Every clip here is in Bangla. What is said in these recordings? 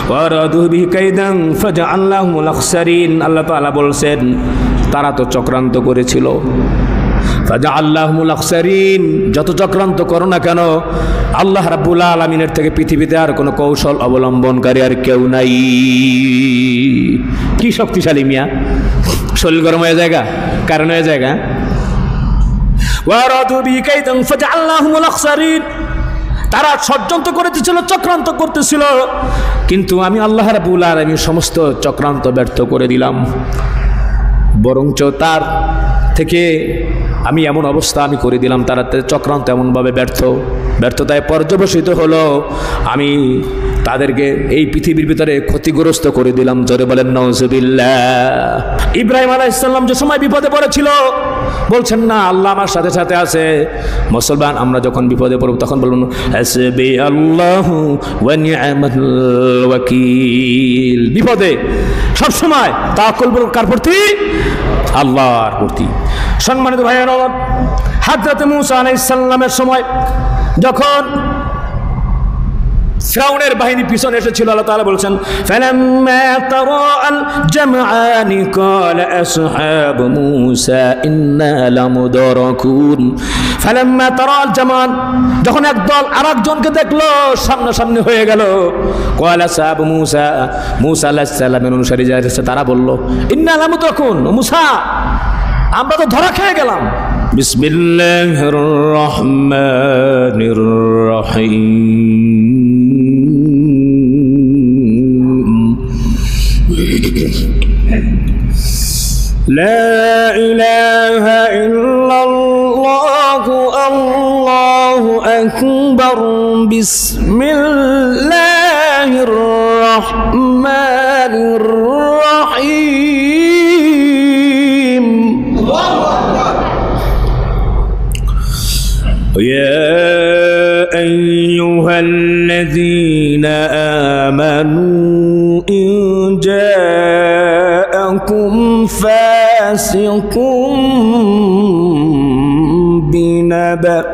ওয়ারাদু বিহি কাইদান ফাজআলনাহুমুল আখসারিন। আল্লাহ তাআলা বলছেন তারা তো চক্রান্ত করেছিল, ফাজআলনাহুমুল আখসারিন। যত চক্রান্ত করো না কেন, আল্লাহ রাব্বুল আলামিনের থেকে পৃথিবীতে আর কোনো কৌশল অবলম্বনকারী আর কেউ নাই। কি শক্তিশালী মিয়া, শরীর গরম হয়ে জায়গা, কারণ হয়ে জায়গা। ওয়ারাদু বিহি কাইদান ফাজআলনাহুমুল আখসারিন। তারা ষড়যন্ত্র করতেছিল, চক্রান্ত করতেছিল, কিন্তু আমি আল্লাহ রাব্বুল আলামিন সমস্ত চক্রান্ত ব্যর্থ করে দিলাম। বরঞ্চ তার থেকে আমি এমন অবস্থা আমি করে দিলাম, তারা চক্রান্ত এমনভাবে ব্যর্থতায় পর্যবসিত হলো, আমি তাদেরকে এই পৃথিবীর ভিতরে ক্ষতিগ্রস্ত করে দিলাম। জোরে বলেন নাউজুবিল্লাহ। ইব্রাহিম আলাইহিস সালাম যে সময় বিপদে পড়েছিল, বলছেন না আল্লাহ আমার সাথে সাথে আছে। মুসলমান আমরা যখন বিপদে পড়ব তখন বলুন হাসবি আল্লাহু ওয়া নি'মাল ওয়াকিল। বিপদে সব সময় তাওয়াক্কুল করুন কার প্রতি? আল্লাহর প্রতি। সম্মানিত ভাইয়েরা, হযরত মূসা আলাইহিস সালামের সময় যখন ফিরাউনের বাহিনী পিছনে এসেছিল, আল্লাহ তাআলা বলেছেন ফালাম্মা তারাআল জামআনি ক্বালা আসহাবু মূসা ইন্না লামুদরাকুন। ফালাম্মা তারাআল জামআন, যখন একদল আরেকজনকে দেখলো সামনাসামনি হয়ে গেল, ক্বালা আসহাবু মূসা, মূসা আলাইহিস সালামের অনুসারী যারা আছে তারা বলল ইন্না লামুদরাকুন, মূসা আমরা তো ধরা খেয়ে গেলাম। বিসমিল্লাহির রহমানির রহিম। লা ইলাহা ইল্লাল্লাহু আল্লাহু আকবার। বিসমিল্লাহির রহমানির রহিম। يا أيها الذين آمنوا إن جاءكم فاسق بنبأ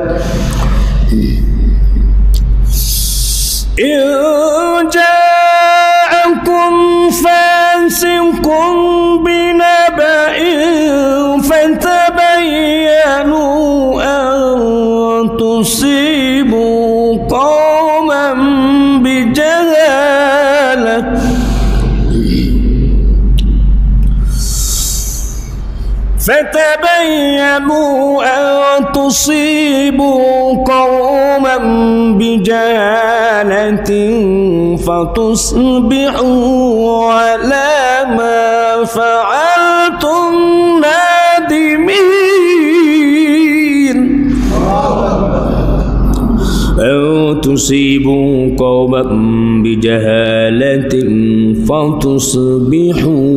فتبينوا أن تصيبوا قوما بجهالة فتصبحوا على ما فعلتم نادمين. أو تصيبوا قوما بجهالة فتصبحوا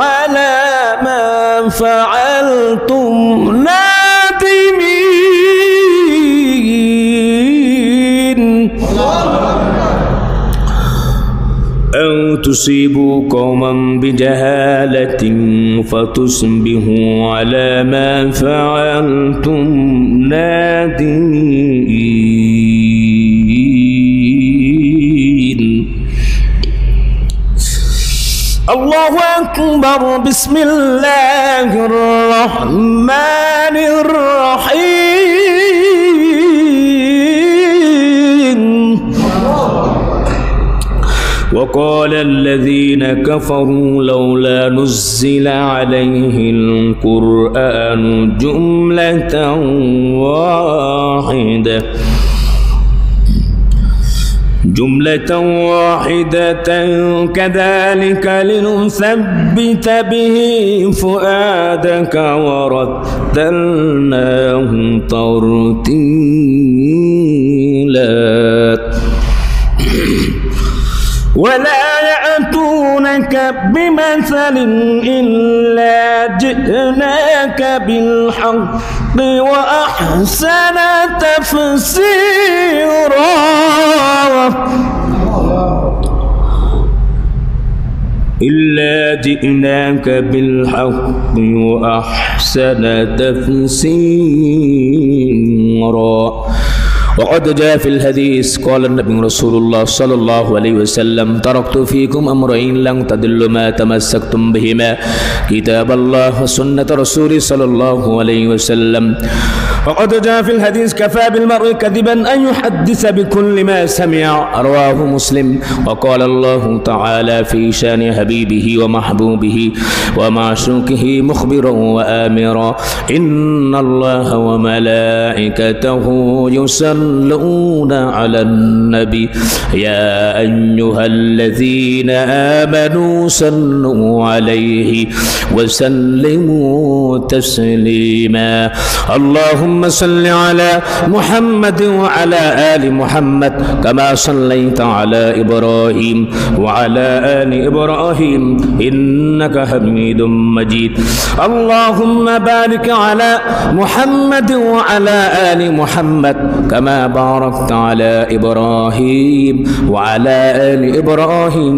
على ما فعلتم نادمين. أو تصيبوا قوما بجهالة فتصبحوا على ما فعلتم نادمين. الله أكبر. بسم الله الرحمن الرحيم. وقال الذين كفروا لولا نزل عليه القرآن جملة واحدة كذلك لنثبت به فؤادك ورتلناه ترتيلا. ولا يأتونك بمثل إلا جئناك بالحق وأحسن تفسيرا. إلا جئناك بالحق وأحسن تفسيرا. وقد جاء في الحديث قال النبي رسول الله صلى الله عليه وسلم تركت فيكم أمرين لن تضلوا ما تمسكتم بهما كتاب الله وسنة رسوله صلى الله عليه وسلم. وقد جاء في الحديث كفى بالمرء كذبا أن يحدث بكل ما سمع رواه مسلم. وقال الله تعالى في شان حبيبه ومحبوبه ومعشوقه مخبرا وآمرا إن الله وملائكته يصلون على النبي يا أيها الذين آمنوا صلوا عليه وسلموا تسليما. اللهم صل على محمد وعلى آل محمد كما صليت على إبراهيم وعلى آل إبراهيم إنك حميد مجيد. اللهم بارك على محمد وعلى آل محمد كما باركت على إبراهيم وعلى آل إبراهيم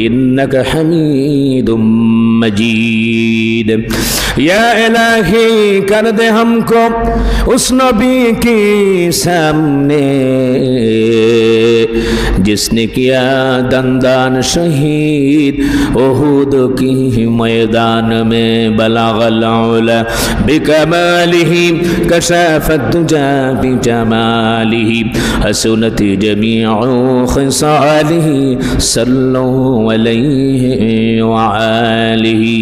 إنك حميد मजीद। या इलाही कर दे हमको उस नबी के सामने जिसने किया दंदान शहीद उहुद की मैदान में बलागल उला बिकमालिही कशाफत दुजा बिजमालिही हसनत जमीउ खिसालिही सल्लु अलैहि व आलिही।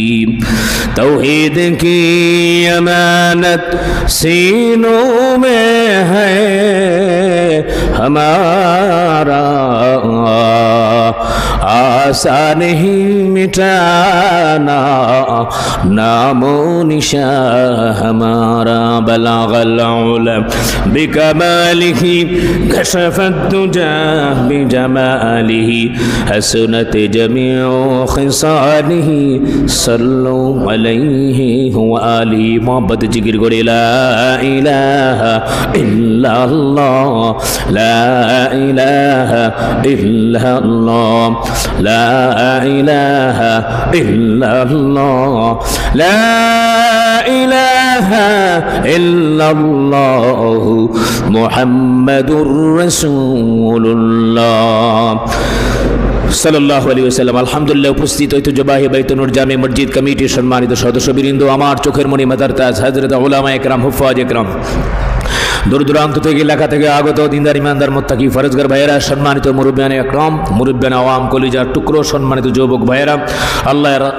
तौहीद की अमानत सीनों में है हमारा आसान ही मिटाना नामो निशा हमारा बलागल उला बिकमालिही कशफत दुजा बिजमालिही हसनत जमीउ खिसालिही सल्लु अलैहि व आलिहि। मोहब्बत जिक्र करे ला इलाहा इल्लल्लाह ला इलाहा इल्लल्लाह ला इलाहा इल्लल्लाह ला इलाहा इल्लल्लाह मुहम्मदुर रसूलुल्लाह সাল্লাল্লাহু আলাইহি ওয়াসাল্লাম। আলহামদুলিল্লাহ উপস্থিত ঐতিহ্যবাহী বাইতুন্নুর জামে মসজিদ কমিটির সম্মানিত সদস্যবৃন্দ, আমার চোখের মণি মাদার তাজ হযরত উলামা একরাম হুফাজ একরাম, দূর দূরান্ত থেকে এলাকা থেকে আগত দিনদার ইমানদার মুত্তাকি ফরজগার ভাইয়েরা, সম্মানিত মুরব্বিয়ানে একরাম, মুরব্বিয়ানে আওয়াম, কলিজার টুকরো, সম্মানিত যুবক ভাইয়েরা,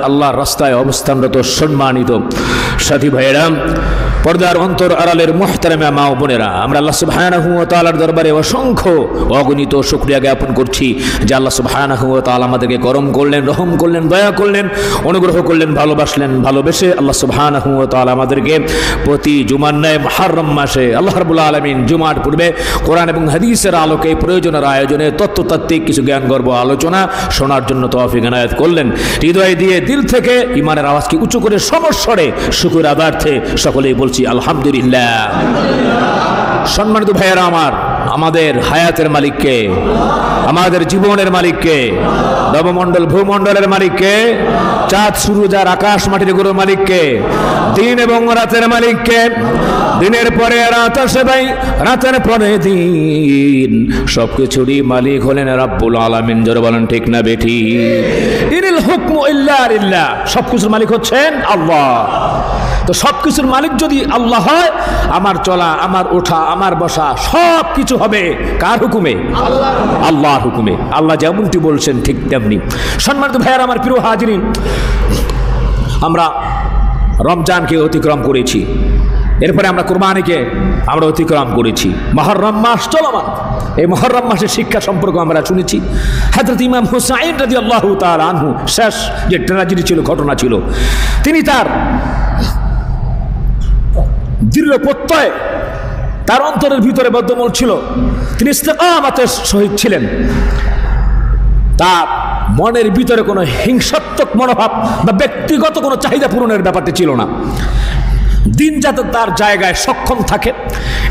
আল্লাহর রাস্তায় অবস্থানরত সম্মানিত সাথী ভাইয়েরা, পর্দার অন্তর আড়ালের মুহতারামা মা ও বোনেরা, আমরা আল্লাহ সুবহানাহু ওয়া তাআলার দরবারে অসংখ্য অগণিত শুকরিয়া জ্ঞাপন করছি যে আল্লাহ সুবহানাহু ওয়া তাআলা আমাদেরকে করম করলেন, রহম করলেন, দয়া করলেন, অনুগ্রহ করলেন, ভালোবাসলেন। ভালোবেসে আল্লাহ সুবহানাহু ওয়া তাআলা আমাদেরকে প্রতি জুমার ন্যায় মুহররম মাসে আল্লাহ রাব্বুল আলামিন জুমার পূর্বে কোরআন এবং হাদিসের আলোকে প্রয়োজনের আয়োজনে তত্ত্বতাত্ত্বিক কিছু জ্ঞানগর্ভ আলোচনা শোনার জন্য তৌফিক এনায়েত করলেন। হৃদয় দিয়ে দিল থেকে ইমানের আওয়াজকে উঁচু করে সমস্বরে শুকর আদার্থে সকলেই বলছি আলহামদুলিল্লাহ। সম্মানিত ভাইয়েরা আমার, আমাদের হায়াতের মালিককে, আমাদের জীবনের মালিককে, নবমণ্ডল ভূমণ্ডলের মালিককে, চাঁদ সূর্য আর আকাশ মাটির গুরুর মালিককে, দিন এবং রাতের মালিককে, দিনের পরে রাত আসে ভাই, রাতের পরে দিন, সবকিছুরই মালিক হলেন রাব্বুল আলামিন। জোরে বলেন ঠিক না বেঠি? ইনিল হুকমু ইল্লা লিল্লাহ, সবকিছুর মালিক হচ্ছেন আল্লাহ। তো সবকিছুর মালিক যদি আল্লাহ হয়, আমার চলা, আমার ওঠা, আমার বসা সব কিছু হবে কার হুকুমে? আল্লাহর হুকুমে। আল্লাহ যেমনটি বলছেন ঠিক তেমনি। সম্মানিত ভাইয়ার আমার, প্রিয় হাজিরিন, আমরা রমজানকে অতিক্রম করেছি, এরপরে আমরা কুরবানিকে আমরা অতিক্রম করেছি। মুহররম মাস চলমান, এই মুহররম মাসের শিক্ষা সম্পর্কে আমরা শুনেছি। হযরত ইমাম হুসাইন রাদিয়াল্লাহু তাআলা আনহু শেষ যে ট্র্যাজেডি ছিল, ঘটনা ছিল, তিনি তার দৃঢ় প্রত্যয়, তার অন্তরের ভিতরে বদ্ধমূল ছিল, তিনি ইস্তেকামাতের সহিত ছিলেন, তার মনের ভিতরে কোনো হিংসাত্মক মনোভাব বা ব্যক্তিগত কোনো চাহিদা পূরণের ব্যাপারটি ছিল না। দিন যাতে তার জায়গায় সক্ষম থাকে,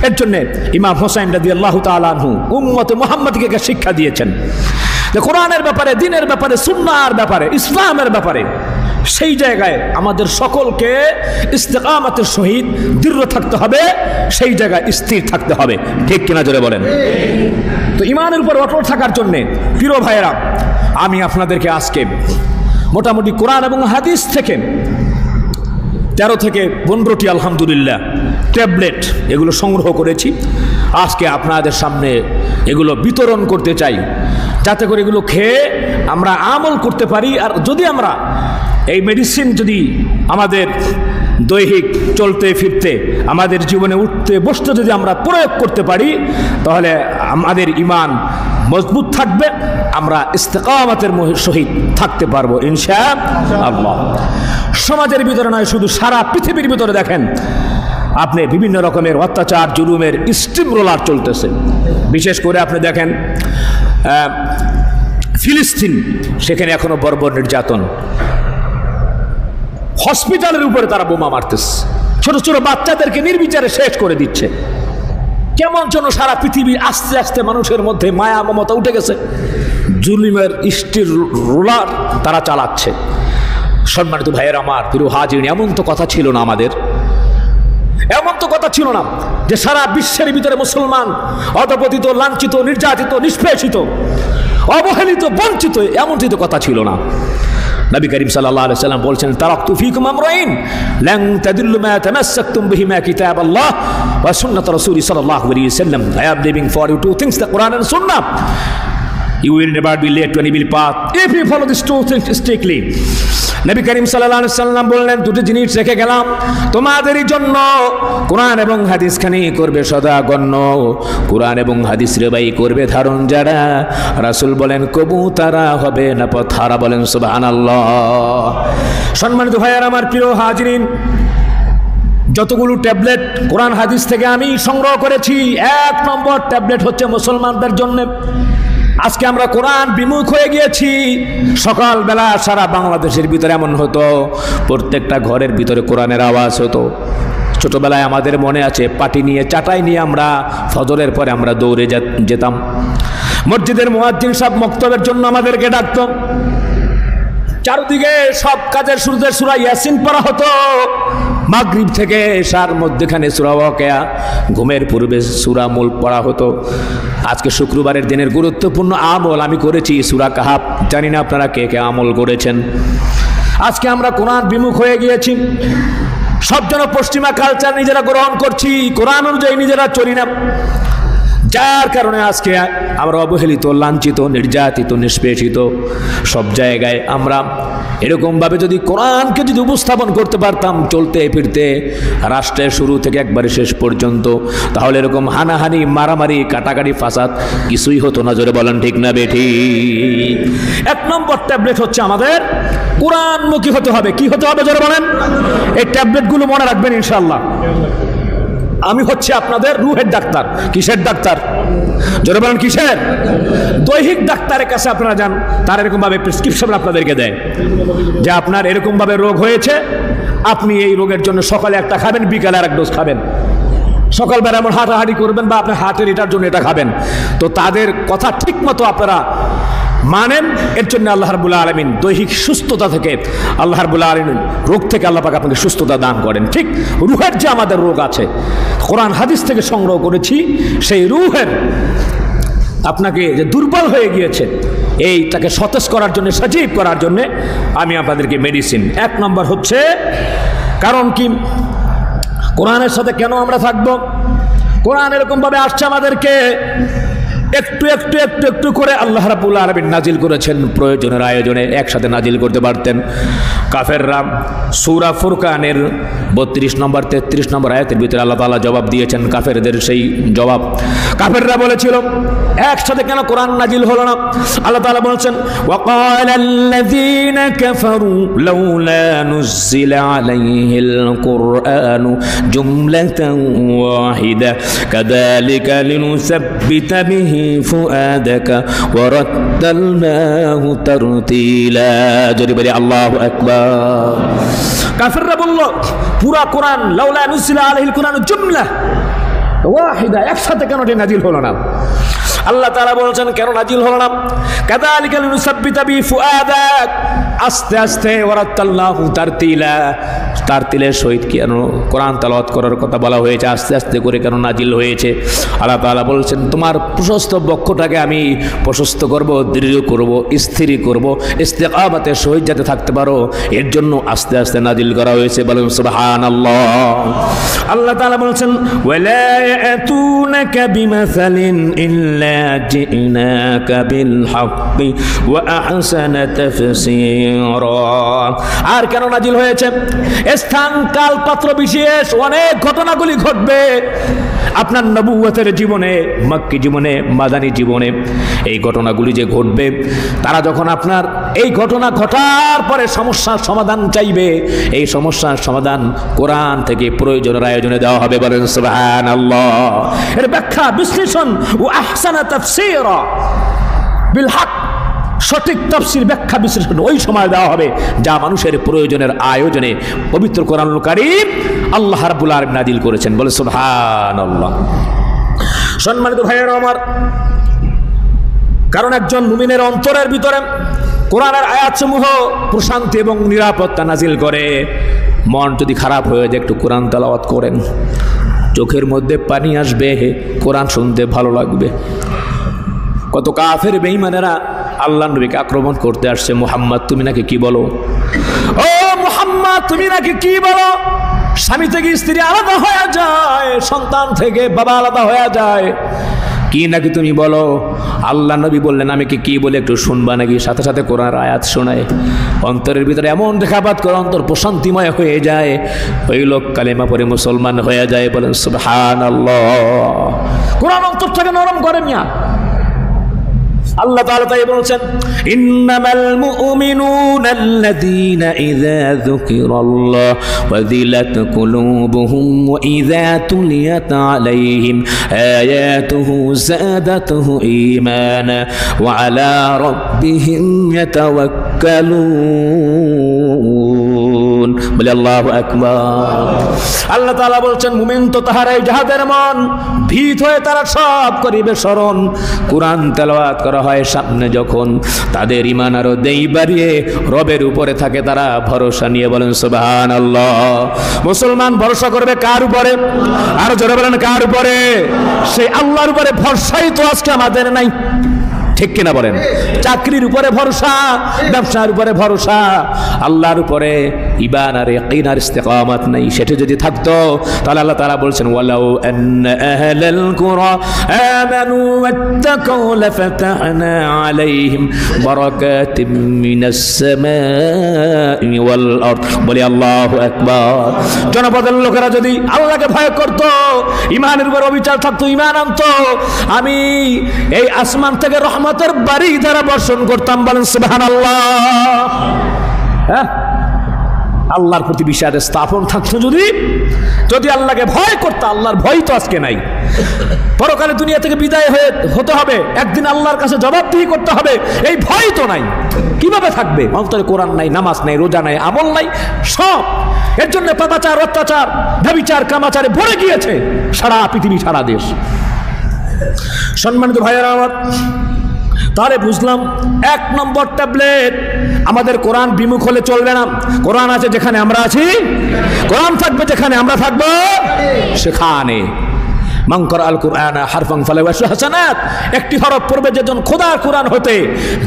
এর জন্য ইমাম হোসাইন রাদিয়াল্লাহু তাআলা আনহু উম্মতে মুহাম্মাদকে শিক্ষা দিয়েছেন যে কোরআনের ব্যাপারে, দিনের ব্যাপারে, সুন্নাহর ব্যাপারে, ইসলামের ব্যাপারে সেই জায়গায় আমাদের সকলকে ইস্তেকামতের সহিত দৃঢ় থাকতে হবে, সেই জায়গায় স্থির থাকতে হবে। ঠিক কিনা জোরে বলেন? তো ইমানের উপর অটল থাকার জন্য প্রিয় ভাইয়েরা, আমি আপনাদেরকে আজকে মোটামুটি কোরআন এবং হাদিস থেকে 13 থেকে 15টি আলহামদুলিল্লাহ ট্যাবলেট এগুলো সংগ্রহ করেছি। আজকে আপনাদের সামনে এগুলো বিতরণ করতে চাই, যাতে করে এগুলো খেয়ে আমরা আমল করতে পারি। আর যদি আমরা এই মেডিসিন যদি আমাদের দৈহিক চলতে ফিরতে, আমাদের জীবনে উঠতে বসতে যদি আমরা প্রয়োগ করতে পারি, তাহলে আমাদের ঈমান মজবুত থাকবে, আমরা ইস্তেকামতের সহিত থাকতে পারবো ইনশাআল্লাহ। সমাজের ভিতরে নয়, শুধু সারা পৃথিবীর ভিতরে দেখেন আপনি বিভিন্ন রকমের অত্যাচার জুলুমের স্টিম রোলার চলতেছে। বিশেষ করে আপনি দেখেন ফিলিস্তিন, সেখানে এখনো বর্বর নির্যাতন, হসপিটালের উপরে তারা বোমা মারতেছে, ছোট ছোট বাচ্চাদেরকে নির্বিচারে শেষ করে দিচ্ছে। কেমন যেন সারা পৃথিবী আস্তে আস্তে মানুষের মধ্যে মায়া মমতা উঠে গেছে, জুলুমের স্টিল রোলার তারা চালাচ্ছে। সম্মানিত ভাইয়ের আমার, প্রিয় হাজির, এমন তো কথা ছিল না আমাদের, এমন তো কথা ছিল না যে সারা বিশ্বের ভিতরে মুসলমান অধপতিত, লাঞ্ছিত, নির্যাতিত, নিষ্পেষিত, অবহেলিত, বঞ্চিত, এমনটি তো কথা ছিল না। নবী করিম সাল্লাল্লাহু আলাইহি ওয়াসাল্লাম বলছেন, তারাকতু ফীকুম আমরাইন লান তাদিল্লু মা তামাসসাকতুম বিহিমা কিতাবাল্লাহ ওয়া সুন্নাত রাসূলি সাল্লাল্লাহু আলাইহি ওয়াসাল্লাম। I am leaving for you two things, the Quran and Sunnah. You will never be led to an evil path if you follow these two things strictly. Nabi Karim সাল্লাল্লাহু আলাইহি ওয়াসাল্লাম বললেন, দুটি জিনিস রেখে গেলাম তোমাদেরই জন্য, কোরআন এবং হাদিস খানি করবে সদা গণ্য, কোরআন এবং হাদিস রেবাই করবে ধারণ যারা, রাসূল বলেন কবু তারা হবে না পথহারা। বলেন সুবহানাল্লাহ। সম্মানিত ভাইয়ার আমার, প্রিয় হাজিরিন, যতগুলো ট্যাবলেট কোরআন হাদিস থেকে আমি সংগ্রহ করেছি, 1 নম্বর ট্যাবলেট হচ্ছে মুসলমানদের জন্য। আজকে আমরা কোরআন বিমুখ হয়ে গিয়েছি। সকালবেলা সারা বাংলাদেশের ভিতরে এমন হতো, প্রত্যেকটা ঘরের ভিতরে কোরআনের আওয়াজ হতো। ছোটবেলায় আমাদের মনে আছে, পাটি নিয়ে, চাটাই নিয়ে আমরা ফজরের পরে আমরা দৌড়ে যেতাম। মসজিদের মুয়াজ্জিন সাহেব মক্তবের জন্য আমাদেরকে ডাকতো। চারদিকে সব কাজের শুরুতে সূরা ইয়াসিন পড়া হতো। মাগরিব থেকে এশার মধ্যখানে সূরা ওয়াকিয়া, ঘুমের পূর্বে সূরা মুলক পড়া হতো। আজকে শুক্রবারের দিনের গুরুত্বপূর্ণ আমল আমি করেছি সূরা কাহাফ। জানি না আপনারা কে কে আমল করেছেন। আজকে আমরা কোরআন বিমুখ হয়ে গিয়েছি। সব যেন পশ্চিমা কালচার নিজেরা গ্রহণ করছি, কোরআন অনুযায়ী নিজেরা চলি না, যার কারণে আজকে আমরা অবহেলিত, লাঞ্ছিত, নির্যাতিত, নিষ্পেষিত। সব জায়গায় আমরা এরকমভাবে যদি কোরআনকে যদি উপস্থাপন করতে পারতাম চলতে ফিরতে রাষ্ট্রের শুরু থেকে একবারে শেষ পর্যন্ত, তাহলে এরকম হানাহানি, মারামারি, কাটাকাটি, ফাসাদ কিছুই হতো না। জোরে বলেন ঠিক না বেঠি? 1 নম্বর ট্যাবলেট হচ্ছে আমাদের কোরআনমুখী হতে হবে। কি হতে হবে জোরে বলেন? এই ট্যাবলেটগুলো মনে রাখবেন ইনশাআল্লাহ। আমি হচ্ছে আপনাদের রুহের ডাক্তার। কিসের ডাক্তার? জোরে বলেন কিসের? দৈহিক ডাক্তারের কাছে আপনারা যান, তার এরকমভাবে প্রেসক্রিপশন আপনাদেরকে দেয় যে আপনার এরকমভাবে রোগ হয়েছে, আপনি এই রোগের জন্য সকালে একটা খাবেন, বিকালে আর এক ডোজ খাবেন। সকালবেলা এমন হাঁটাহাঁটি করবেন বা আপনার হার্টের এটার জন্য এটা খাবেন। তো তাদের কথা ঠিক মতো আপনারা মানেন, এর জন্য আল্লাহ রাব্বুল আলামিন দৈহিক সুস্থতা থেকে, আল্লাহ রাব্বুল আলামিন রোগ থেকে আল্লাহ পাক আপনাকে সুস্থতা দান করেন। ঠিক রুহের যে আমাদের রোগ আছে, কোরআন হাদিস থেকে সংগ্রহ করেছি, সেই রুহের আপনাকে যে দুর্বল হয়ে গিয়েছে এইটাকে সতেজ করার জন্য, সজীব করার জন্য আমি আপনাদেরকে মেডিসিন। 1 নম্বর হচ্ছে, কারণ কি কোরআনের সাথে কেন আমরা থাকবো? কোরআন এরকমভাবে আসছে আমাদেরকে একটু একটু একটু একটু করে আল্লাহ রাব্বুল আলামিন নাজিল করেছেন। প্রয়োজনের আয়োজনে একসাথে নাজিল করতে পারতেন। কাফেররা সূরা ফুরকানের 32 নম্বর 33 নম্বর আয়াতের ভিতরে আল্লাহ তাআলা জবাব দিয়েছেন কাফেরদের সেই জবাব। কাফেররা বলেছিল একসাথে কেন কোরআন নাজিল হলো না? আল্লাহ তাআলা বলেছেন, ওয়াকালাল্লাযীনা কাফারু লাউলা নুজিলা আলাইহিল কুরআনু জুমলাতান ওয়াহিদা কাযালিকা লিনুসাব্বিতা বিহি ফুআদাকা ওয়ারাত্তালনাহু তারতীলা। জোরে বলি আল্লাহু আকবার। কাফেররা বলল পুরা কোরআন লাউলা নুজিলা আলাইহিল কুরআন জুমলা ওয়াহিদা, একসাথে কেন নাজিল হলো না? আল্লাহ তাআলা বলেছেন কেন নাজিল হলো না? কাযালিকা লিনুসাব্বিতা বি ফুআদাক, আস্তে আস্তে ওয়ারাতাল্লাহু তারতিলা, তারতিলের সহিত কেন কোরআন তেলাওয়াত করার কথা বলা হয়েছে, আস্তে আস্তে করে কেন নাজিল হয়েছে? আল্লাহ তাআলা বলেছেন তোমার প্রশস্ত বক্ষটাকে আমি প্রশস্ত করব, দৃঢ় করব, স্থির করব, ইস্তিকামাতের সহিত যাতে থাকতে পারো, এর জন্য আস্তে আস্তে নাজিল করা হয়েছে। বলেন সুবহানাল্লাহ। আল্লাহ তাআলা বলেছেন ওয়ালা ইয়াতুনাকা বিমাসালিন ইল্লা জিনাকা বিল হাক্কি ওয়া আহসানা তাফসীরা। আর কেন নাজিল হয়েছে? স্থান কাল পাত্র বিশেষ অনেক ঘটনাগুলি ঘটবে আপনার নবুয়তের জীবনে, মক্কি জীবনে, মাদানী জীবনে। এই ঘটনাগুলি যে ঘটবে, তারা যখন আপনার এই ঘটনা ঘটার পরে সমস্যার সমাধান চাইবে, এই সমস্যার সমাধান কোরআন থেকে প্রয়োজনের আয়োজনে দেওয়া হবে। বলেন সুবহানাল্লাহ। এর ব্যাখ্যা বিশ্লেষণ ও আহসানা তাফসীরা বিল হক, সঠিক তাফসীর ব্যাখ্যা বিশ্লেষণ ওই সময় দেওয়া হবে যা মানুষের প্রয়োজনের আয়োজনে পবিত্র কোরআনুল কারীম আল্লাহ রাব্বুল আলামিন নাজিল করেছেন। বলে সুবহানাল্লাহ। সম্মানিত ভাইয়েরা আমার, কারণ একজন মুমিনের অন্তরের ভিতরে কোরআনের আয়াতসমূহ প্রশান্তি এবং নিরাপত্তা নাজিল করে। মন যদি খারাপ হয়ে যায়, একটু কোরআন তেলাওয়াত করেন, চোখের মধ্যে পানি আসবে, কোরআন শুনতে ভালো লাগবে। কত কাফের বেঈমানেরা আল্লাহ নবীকে আক্রমণ করতে আসছে, মুহাম্মদ তুমি নাকি কি বলো, ও মুহাম্মদ তুমি নাকি কি বলো, স্বামী থেকে স্ত্রী আলাদা হয়ে যায়, সন্তান থেকে বাবা আলাদা হয়ে যায়, কি নাকি তুমি বলো? আল্লাহ নবী বললেন আমি কি বলে একটু শুনবা নাকি? সাথে সাথে কোরআনের আয়াত শোনায়, অন্তরের ভিতরে এমন রেখাপাত করে অন্তর প্রশান্তিময় হয়ে যায়, ওই লোক কালেমা পড়ে মুসলমান হয়ে যায়। বলেন সুবহানাল্লাহ। কোরআন অন্তরটাকে নরম করে মিয়া। আল্লাহ তাআলা তাই বলেছেন ইন্নামাল মুমিনুনা আল্লাযীনা ইযা যুকিরাল্লাহ ওয়াজিলাত কুলুবুহুম ওয়া ইযা তুলিয়াত আলাইহিম আয়াতুহু যাদাতুহু ঈমানা ওয়া আলা রাব্বিহিম ইয়াতাওয়াক্কালুন। বলে আল্লাহু আকবার। আল্লাহ তাআলা বলছেন মুমিন তো তাহারাই যাহাদের মন ভীত হয়ে তারা সব করিবে স্মরণ। কোরআন তেলাওয়াত করা হয় সামনে যখন, তাদের ঈমান আরো দেই বাড়িয়ে রবের উপরে থাকে, তারা ভরসা নিয়ে। বলেন সুবহানাল্লাহ। মুসলমান ভরসা করবে কার উপরে? আরো জোরে বলেন কার উপরে? সেই আল্লাহর উপরে। ভরসাই তো আজকে আমাদের নাই, ঠিক কিনা বলেন? চাকরির উপরে ভরসা, ব্যবসার উপরে ভরসা, আল্লাহর উপরে ঈমান আর ইয়াকিন আর ইস্তিকামাত নাই। সেটা যদি থাকতো তাহলে আল্লাহ তাআলা বলছেন ওয়ালাউ আন্না আহলাল কুরা আমানু ওয়াত্তাকাউ লাফাতাহনা আলাইহিম বারাকাতিম মিনাস সামাই ওয়াল আরদ। বলি আল্লাহু আকবার। জনপদের লোকেরা যদি আল্লাহকে ভয় করত, ঈমানের উপর অবিচার থাকতো, ঈমান আনতো, আমি এই আসমান থেকে রহমতের বাড়ি দ্বারা বর্ষণ করতাম। বলেন সুবহানাল্লাহ। হ্যাঁ, আল্লাহর প্রতি বিশ্বাস স্থাপন থাকতো, যদি আল্লাহকে ভয় করতো। আল্লাহর ভয় তো আজকে নাই। পরকালে দুনিয়া থেকে বিদায় হতে হবে, একদিন আল্লাহর কাছে জবাবদিহি করতে হবে, এই ভয় তো নাই। কিভাবে থাকবে? অন্তরে কোরআন নাই, নামাজ নাই, রোজা নাই, আমল নাই, সব। এর জন্য পাপাচার, অত্যাচার, ব্যভিচার, কামাচারে ভরে গিয়েছে সারা পৃথিবী, সারা দেশ। সম্মানিত ভাইয়েরা আমার, তাহলে বুঝলাম এক নম্বর ট্যাবলেট, আমাদের কোরআন বিমুখ হলে চলবে না। কোরআন আছে যেখানে আমরা আছি, কোরআন থাকবে যেখানে আমরা থাকবো সেখানে। মান ক্বারাআল কুরআনা হারফান ফালাহু আশরু হাসানাত। একটি হরফ পড়বে যেজন খোদার কোরআন হতে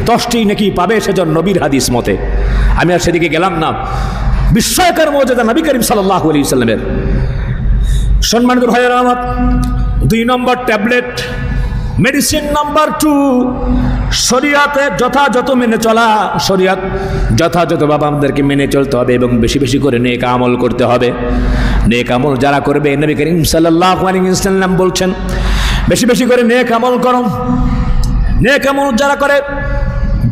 10টি নেকি পাবে, সেজন নবীর হাদিস মতে। আমি আর সেদিকে গেলাম না। বিস্ময়কর মুজিজা নবী করিম সাল্লাল্লাহু আলাইহি ওয়াসাল্লামের। সম্মানিত ভাইয়েরা আমার, 2 নম্বর ট্যাবলেট, মেডিসিন নাম্বার 2, শরীয়তে যথাযথ মেনে চলা। শরীয়ত যথাযথভাবে আমাদেরকে মেনে চলতে হবে এবং বেশি বেশি করে নেক আমল করতে হবে। নেক আমল যারা করবে, নবী করিম সাল্লাল্লাহু আলাইহি ওয়াসাল্লাম বলছেন বেশি বেশি করে নেক আমল করো। নেক আমল যারা করে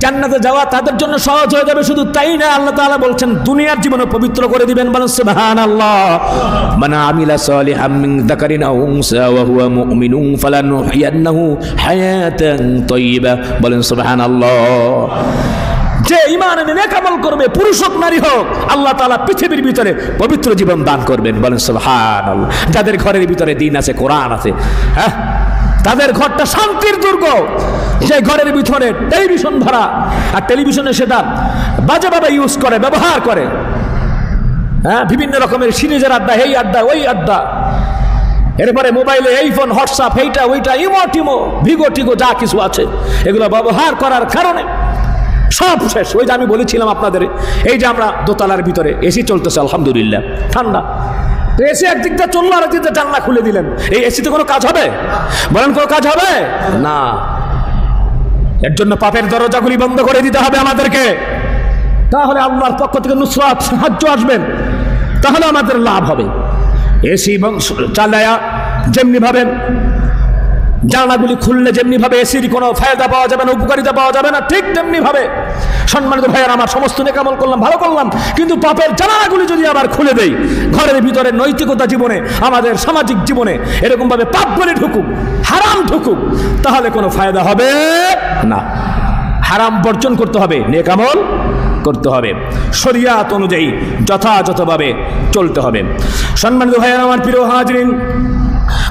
জান্নাতে যাওয়া তাদের জন্য সহজ হয়ে যাবে। শুধু তাই না, আল্লাহ তাআলা বলছেন দুনিয়ার জীবনে পবিত্র করে দিবেন। বলেন সুবহানাল্লাহ। মান আমিলা সালিহাম মিন যাকারিন আও উনসা ওয়া হুয়া মুমিনুন ফালানুহইয়ান্নাহু হায়াতান তাইয়্যিবা। বলেন সুবহানাল্লাহ। যে ঈমান এনে নেক আমল করবে, পুরুষ হোক নারী হোক, আল্লাহ তাআলা পৃথিবীর ভিতরে পবিত্র জীবন দান করবেন। বলেন সুবহানাল্লাহ। যাদের ঘরের ভিতরে দ্বীন আছে, কোরআন আছে, হ্যাঁ, তাদের ঘরটা শান্তির দুর্গ। যে ঘরের ভিতরে টেলিভিশন ভরা, আর টেলিভিশনে সেটা বাজেভাবে ইউজ করে, ব্যবহার করে, হ্যাঁ, বিভিন্ন রকমের সিরিজের আড্ডা, এই আড্ডা ওই আড্ডা, এরপরে মোবাইলে এই ফোন, হোয়াটসঅ্যাপ, এইটা ওইটা, ইমো টিমো, ভিগো টিগো, যা কিছু আছে এগুলো ব্যবহার করার কারণে সব শেষ। ওই যে আমি বলেছিলাম আপনাদের, এই যে আমরা দোতলার ভিতরে এসি চলতেছে, আলহামদুলিল্লাহ ঠান্ডা, তো এসি একদিক দিয়ে চললো, আর একদিক দিয়ে জানলা খুলে দিলেন, এই এসিতে কোনো কাজ হবে? বলেন কোনো কাজ হবে না। এর জন্য পাপের দরজাগুলি বন্ধ করে দিতে হবে আমাদেরকে, তাহলে আল্লাহর পক্ষ থেকে নুসরাত, সাহায্য আসবেন, তাহলে আমাদের লাভ হবে। এসি চালায়া যেমনি ভাবে, জানালাগুলি খুললে যেমনি ভাবে এসির কোনো ফায়দা পাওয়া যাবে না, উপকারিতা পাওয়া যাবে না, ঠিক তেমনি ভাবে সম্মানিত ভাইয়েরা আমার, সমস্ত নেক আমল করলাম, ভালো করলাম, কিন্তু পাপের জানালাগুলি যদি আবার খুলে দেই, ঘরের ভিতরে নৈতিকতা জীবনে, আমাদের সামাজিক জীবনে এরকম ভাবে পাপ বলে ঢুকুক, হারাম ঢুকুক, তাহলে কোনো ফায়দা হবে না। হারাম বর্জন করতে হবে, নেক আমল করতে হবে, শরিয়াত অনুযায়ী যথাযথভাবে চলতে হবে। সম্মানিত ভাইয়েরা আমার, প্রিয় হাজিরিন,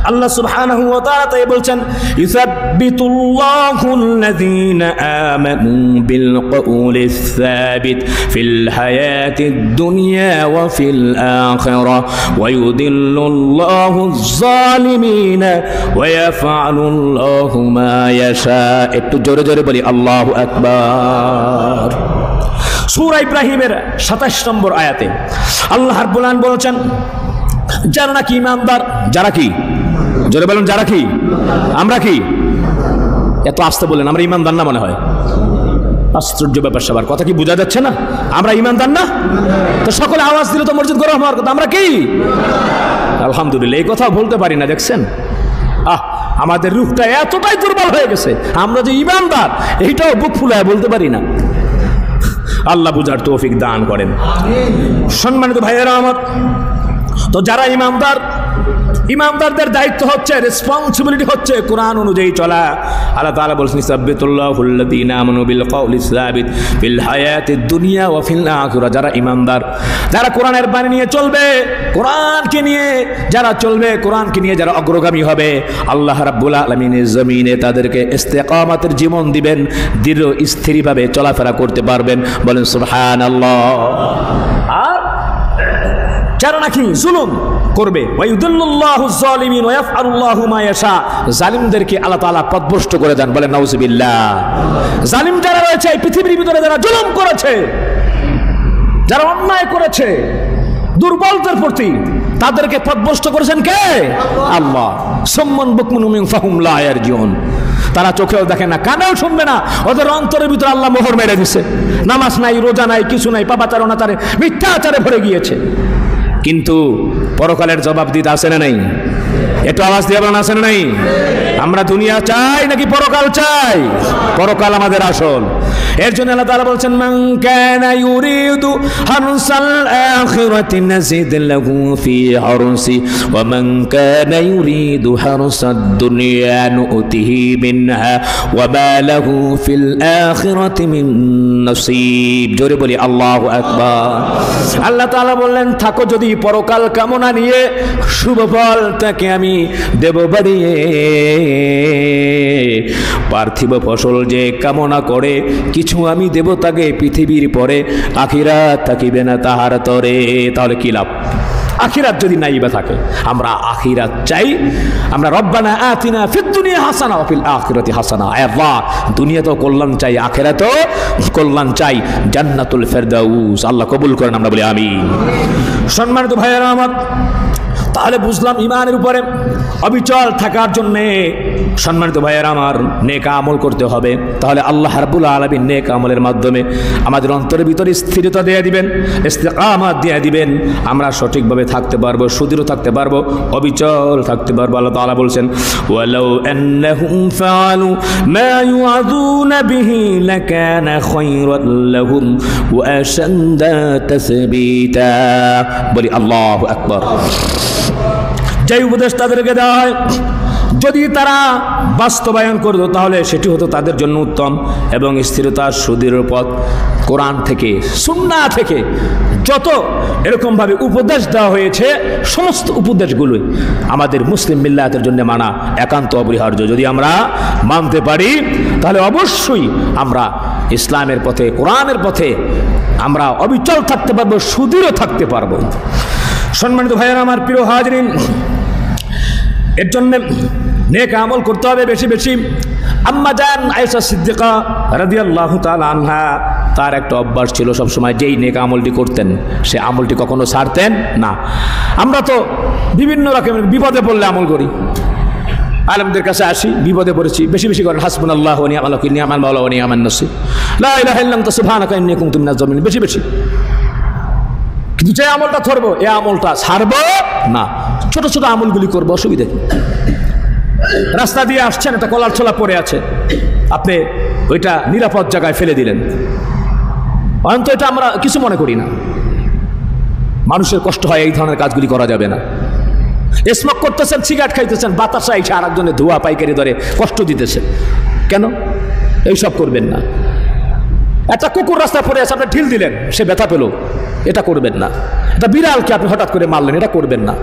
আল্লাহ সুবহানাহু ওয়া তাআলা তাই বলছেন, ইউসাব্বিতুল্লাহুল্লাযীনা আমানু বিল কওলিস সাবিত ফিল হায়াতিদ দুনিয়া ওয়া ফিল আখিরাহ ওয়া ইউদিল্লুল্লাহুজ জালিমিনা ওয়া ইয়াফআলুল্লাহু মা ইয়াশা। একটু জোরে জোরে বলি আল্লাহু আকবার। সূরা ইব্রাহিমের 27 নম্বর আয়াতে আল্লাহ রাব্বুল আলামিন বলেছেন, যারা নাকি ঈমানদার, যারা কি, জোরে বলুন, যারা কি, আমরা কি, এত আস্তে বলেন, আমরা ঈমানদার না মনে হয়? আশ্চর্য ব্যাপার, সবার কথা কি বোঝা যাচ্ছে না? আমরা ঈমানদার না? তো সকলে আওয়াজ দিলে তো মসজিদ গরম হওয়ার কথা, আমরা কি? আলহামদুলিল্লাহ। এই কথা বলতে পারি না, দেখছেন? আমাদের রূপটা এতটাই দুর্বল হয়ে গেছে, আমরা যে ঈমানদার এইটাও বুক ফুলায় বলতে পারি না। আল্লাহ বুঝার তৌফিক দান করেন। সম্মানিত ভাইয়েরা আমার, তো যারা ঈমানদার, ঈমানদারদের দায়িত্ব হচ্ছে, রেসপন্সিবিলিটি হচ্ছে কোরআন অনুযায়ী চলা। আল্লাহ তাআলা বলেছেন, ইসাব্বিতুল্লাহুল্লাযীনা আমানু বিল কওলিস সাবিত ফিল হায়াতিদ দুনিয়া ওয়া ফিল আখিরাহ। যারা ঈমানদার, যারা কোরআনের বাণী নিয়ে চলবে, কোরআনকে নিয়ে যারা চলবে, কোরআনকে নিয়ে যারা অগ্রগামী হবে, আল্লাহ রাব্বুল আলামিনের জমিনে তাদেরকে ইস্তেকামাতের জীবন দিবেন, দৃঢ় স্থিরভাবে চলাফেরা করতে পারবেন। বলেন সুবহানাল্লাহ। আর যারা নাকি জুলুম করবে, ওয়াইউদিল্লুল্লাহুজ জালিমিন ওয়া ইয়াফআলুল্লাহু মা ইয়াশা, জালিমদেরকে আল্লাহ তাআলা পথভ্রষ্ট করে দেন। বলেন নাউযুবিল্লাহ। জালিম যারা রয়েছে এই পৃথিবীর ভিতরে, যারা জুলুম করেছে, যারা অন্যায় করেছে দুর্বলদের প্রতি, তাদেরকে পথভ্রষ্ট করেছেন কে? আল্লাহ। সুম্মান বুকমুন মিন ফাহুম লা ইয়ারজিউন। তারা চোখেও দেখে না, কানেও শুনবে না, ওদের অন্তরের ভিতরে আল্লাহ মোহর মেরে দিছে। নামাজ নাই, রোজা নাই, কিছু নাই, পাপাচার অনাচারে মিথ্যাচারে ভরে গিয়েছে। কিন্তু পরকালের জবাব দিতে আসে না নাই? একটু আওয়াজ দিয়ে বলেন, আসে না নাই? আমরা দুনিয়া চাই নাকি পরকাল চাই? পরকাল আমাদের আসল। এর জন্য আল্লাহ তাআলা বলছেন, মান কানা ইউরিদু হারসাল আখিরাতি নাজিদ লাহু ফি হারসি ওয়া মান কানা ইউরিদু হারসাদ দুনিয়া নুতিহি মিনহা ওয়া মা লাহু ফিল আখিরাতি মিন নসিব। জোরে বলি আল্লাহু আকবার। আল্লাহ তাআলা বললেন, থাকো যদি পরকাল কামনা নিয়ে, শুভ ফল তাকে আমি দেব বাড়িয়ে। পার্থিব ফসল যে কামনা করে, কিছু আমি দেব তাকে পৃথিবীর পরে, আখিরাত থাকিবে না তাহার তরে। তাহলে কি লাভ? আখিরাত যদি নাই বা থাকে, আমরা আখিরাত চাই। আমরা রব্বানা আতিনা ফিদ দুনিয়া হাসানা ওয়া ফিল আখিরাতি হাসানা। আল্লাহ, দুনিয়াতেও কল্যাণ চাই, আখিরাতেও কল্যাণ চাই, জান্নাতুল ফেরদাউস আল্লাহ কবুল করেন, আমরা বলি আমিন। সম্মানিত ভাইয়েরা আমার, তাহলে বুঝলাম ঈমানের উপরে অবিচল থাকার জন্যে, সম্মানিত ভাইয়েরা আমার, নেক আমল করতে হবে। তাহলে আল্লাহ রাব্বুল আলামিন নেক আমলের মাধ্যমে আমাদের অন্তরের ভিতরে স্থিরতা দিয়ে দিবেন, ইস্তেকামাত দিয়ে দিবেন। আমরা সঠিকভাবে থাকতে পারবো, সুদৃঢ় থাকতে পারবো, অবিচল থাকতে পারবো। আল্লাহ তাআলা বলছেন, ওয়ালাউ আন্নাহুম ফাআলু মা ইউআযুনা বিহি লাকানা খায়রান লাহুম ওয়া আশাদ্দা তাসবীতা। বলি আল্লাহু আকবার। যে উপদেশ তাদেরকে দেওয়া হয়, যদি তারা বাস্তবায়ন করত তাহলে সেটি হতো তাদের জন্য উত্তম এবং স্থিরতার সুদৃঢ় পথ। কোরআন থেকে সুন্নাহ থেকে যত এরকমভাবে উপদেশ দেওয়া হয়েছে সমস্ত উপদেশগুলোই আমাদের মুসলিম মিল্লাতের জন্য মানা একান্ত অপরিহার্য। যদি আমরা মানতে পারি তাহলে অবশ্যই আমরা ইসলামের পথে কোরআনের পথে আমরা অবিচল থাকতে পারবো, সুদৃঢ় থাকতে পারবো। সম্মানিত ভাইয়েরা আমার, প্রিয় হাজরিন, এর জন্য নেক আমল করতে হবে বেশি বেশি। আম্মা জান আয়েশা সিদ্দিকা রাদিয়াল্লাহু তাআলা আনহা, তার একটা অভ্যাস ছিল সবসময় যেই নেক আমলটি করতেন সে আমলটি কখনো ছাড়তেন না। আমরা তো বিভিন্ন রকমের বিপদে পড়লে আমল করি, আলেমদের কাছে আসি, বিপদে পড়েছি, বেশি বেশি করেন হাসবুনাল্লাহু ওয়া নি'মাল ওয়াকিল, নি'মাল মাওলা ওয়া নি'মান নাসির, লা ইলাহা ইল্লা আনতা সুবহানাকা ইন্নী কুনতু মিনাজ জালিমিন, বেশি বেশি। কিন্তু যে আমলটা ধরবো এই আমলটা ছাড়বো না, ছোট ছোট আমলগুলি করবো, অসুবিধে। রাস্তা দিয়ে আসছেন, একটা কলার ছোলা পড়ে আছে, আপনি ওইটা নিরাপদ জায়গায় ফেলে দিলেন, অন্তত এটা আমরা কিছু মনে করি না। মানুষের কষ্ট হয়, এই ধরনের কাজগুলি করা যাবে না। স্মোক করতেছেন, সিগারেট খাইতেছেন, বাতাসা এসে আর একজনের ধোঁয়া পাইকারি ধরে কষ্ট দিতেছে, কেন? এইসব করবেন না। একটা কুকুর রাস্তায় পড়ে আছে, আপনি ঢিল দিলেন, সে ব্যথা পেল, এটা করবেন না। একটা বিড়ালকে আপনি হঠাৎ করে মারলেন, এটা করবেন না।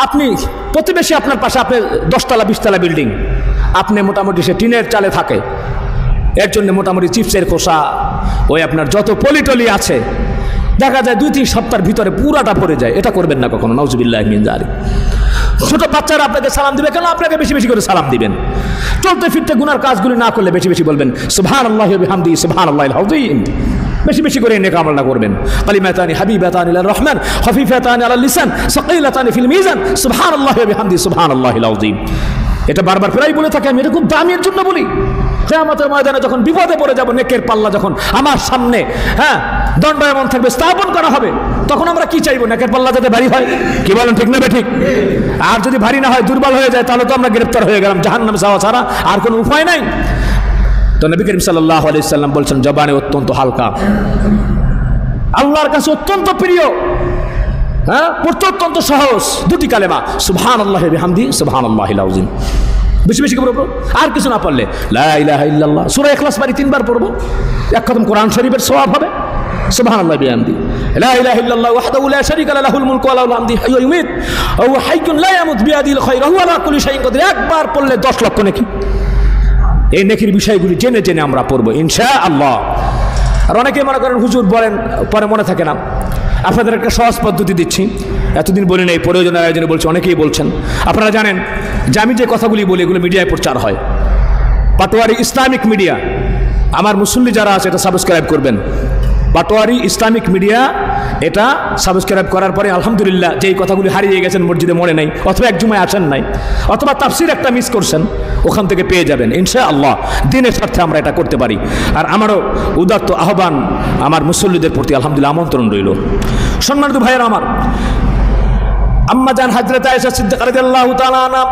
আপনি প্রতিবেশী আপনার পাশে, আপনি 10 তলা 20 তলা বিল্ডিং, আপনি মোটামুটি সে টিনের চালে থাকে, এর জন্য মোটামুটি চিপসের খোসা, ওই আপনার যত পলিটলি আছে দেখা যায় 2-3 সপ্তাহের ভিতরে পুরাটা পড়ে যায়, এটা করবেন না কখনো, নাউজুবিল্লাহি মিন যালিক। ছোট বাচ্চারা আপনাকে সালাম দিবে কেন? আপনাকে বেশি বেশি করে সালাম দিবেন। চলতে ফিরতে গুনার কাজগুলি না করলে বেশি বেশি বলবেন সুবহানাল্লাহি ওয়া বিহামদিহি সুবহানাল্লাহিল আযীম, বেশি বেশি করে নেক আমল করবেন। কালিমাতানি হাবিবাতানি ইলার রহমান খফিফাতানি আলাল লিসান সাকিলাতানি ফিল মিজান সুবহানাল্লাহি ওয়া বিহামদিহি সুবহানাল্লাহিল আযীম। এটা বারবার প্রায় বলে থাকি আমি, এটা খুব দামি, এর জন্য বলি। কিয়ামতের ময়দানে যখন বিপদে পড়ে যাব, নেকের পাল্লা যখন আমার সামনে দণ্ডায়মান থাকবে, স্থাপন করা হবে, তখন আমরা কি চাইবো? নেকের পাল্লা যাতে ভারী হয়, কি বলেন, ঠিক না ঠিক? আর যদি ভারী না হয়, দুর্বল হয়ে যায়, তাহলে তো আমরা গ্রেফতার হয়ে গেলাম, জাহান্নামে যাওয়া ছাড়া আর কোনো উপায় নাই। তো নবী করিম সাল্লাল্লাহু আলাইহি সাল্লাম বলছেন জবানে অত্যন্ত হালকা, আল্লাহর কাছে অত্যন্ত প্রিয়, পড়তে অত্যন্ত সহজ, 2টি কালেমা সুবহানাল্লাহি ওয়া বিহামদিহি সুবহানাল্লাহিল আযীম। বেশি বেশি করে পড়বো, আর কিছু না পারলে লা ইলাহা ইল্লাল্লাহ, সূরা ইখলাস বারি 3 বার পড়বো, এক খতম কোরআন শরীফের সওয়াব হবে। সুবহানাল্লাহি ওয়া বিহামদিহি লা ইলাহা ইল্লাল্লাহ ওয়াহদাহু লা শারীকা লাহু, লাহুল মুলকু ওয়া লাহুল হামদু হাইয়্যুন ইউমীত ওয়া হুয়া হাইয়্যুন লা ইয়ামুত বিয়াদিহিল খায়র ওয়া হুয়া আলা কুল্লি শাইইন কাদির। একবার পড়লে 10 লক্ষ নেকি। এই নেকির বিষয়গুলি জেনে জেনে আমরা পড়বো ইনশাআল্লাহ। আর অনেকে মনে করেন হুজুর বলেন, পরে মনে থাকে না। আপনাদের একটা সহজ পদ্ধতি দিচ্ছি, এতদিন বলি নাই, প্রয়োজনের আয়োজনে বলছি, অনেকেই বলছেন। আপনারা জানেন যে আমি যে কথাগুলি বলি এগুলো মিডিয়ায় প্রচার হয়, পাটোয়ারি ইসলামিক মিডিয়া। আমার মুসল্লি যারা আছে এটা সাবস্ক্রাইব করবেন, পাটোয়ারি ইসলামিক মিডিয়া। এটা সাবস্ক্রাইব করার পরে আলহামদুলিল্লাহ যেই কথাগুলি হারিয়ে গেছেন, মসজিদে মনে নাই, অথবা এক জুমায় আসেন নাই, অথবা তাফসির একটা মিস করছেন, ওখান থেকে পেয়ে যাবেন ইনশাআল্লাহ। দিনের স্বার্থে আমরা এটা করতে পারি। আর আমারও উদাত্ত আহ্বান আমার মুসল্লিদের প্রতি আলহামদুলিল্লাহ আমন্ত্রণ রইল। সম্মানিত ভাইয়েরা আমার, আম্মা জান হযরত আয়েশা সিদ্দিকা রাদিয়াল্লাহু তাআলা আনহা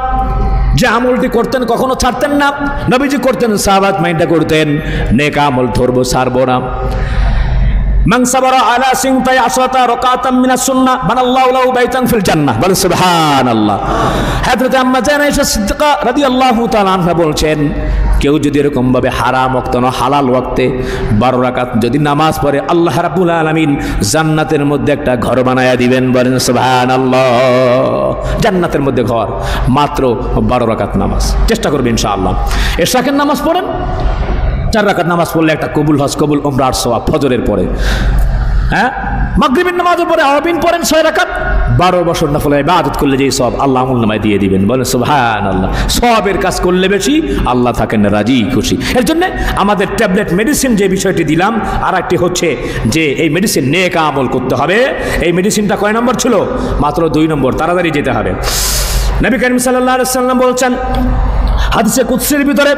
যে আমলটি করতেন কখনো ছাড়তেন না। নবীজি করতেন, সাহাবাত মাইন্ডা করতেন, নেক আমল ধরবো, ছাড়বো না। মান সাবারা আলা সিনতাই আশরাতা রাকাতাম মিনাস সুন্নাহ বানাল্লাহু লাহু বাইতান ফিল জান্নাহ, বলেন সুবহানাল্লাহ। হযরত আম্মা জান আয়েশা সিদ্দিকা রাদিয়াল্লাহু তাআলা আনহা বলছেন, কেউ যদি এরকম ভাবে হারাম ওয়াক্ত না হালাল ওয়াক্তে 12 রাকাত যদি নামাজ পড়ে, আল্লাহ রাব্বুল আলামিন জান্নাতের মধ্যে একটা ঘর বানায়া দিবেন, বলেন সুবহানাল্লাহ। জান্নাতের মধ্যে ঘর, মাত্র 12 রাকাত নামাজ। চেষ্টা করবেন ইনশাআল্লাহ। এশাকের নামাজ পড়েন, 4 রাকাত নামাজ পড়লে একটা কবুল হজ, কবুল উমরার সওয়াব। ফজরের পরে মাগরিবের নামাজের পরে আওয়াবিন পড়েন 6 রাকাত, 12 বছর নফল ইবাদত করলে যেই সওয়াব আল্লাহ আমল নামায় দিয়ে দিবেন, বলেন সুবহানাল্লাহ। সওয়াবের কাজ করলে বেশি, আল্লাহ থাকেন রাজি খুশি। এর জন্য আমাদের ট্যাবলেট মেডিসিন যে বিষয়টি দিলাম, আর একটি হচ্ছে যে এই মেডিসিন নেক আমল করতে হবে। এই মেডিসিনটা কয় নম্বর ছিল? মাত্র 2 নম্বর, তাড়াতাড়ি যেতে হবে। নবী করিম সাল্লাল্লাহু আলাইহি ওয়াসাল্লাম বলছেন হাদিসে কুদসির ভিতরে,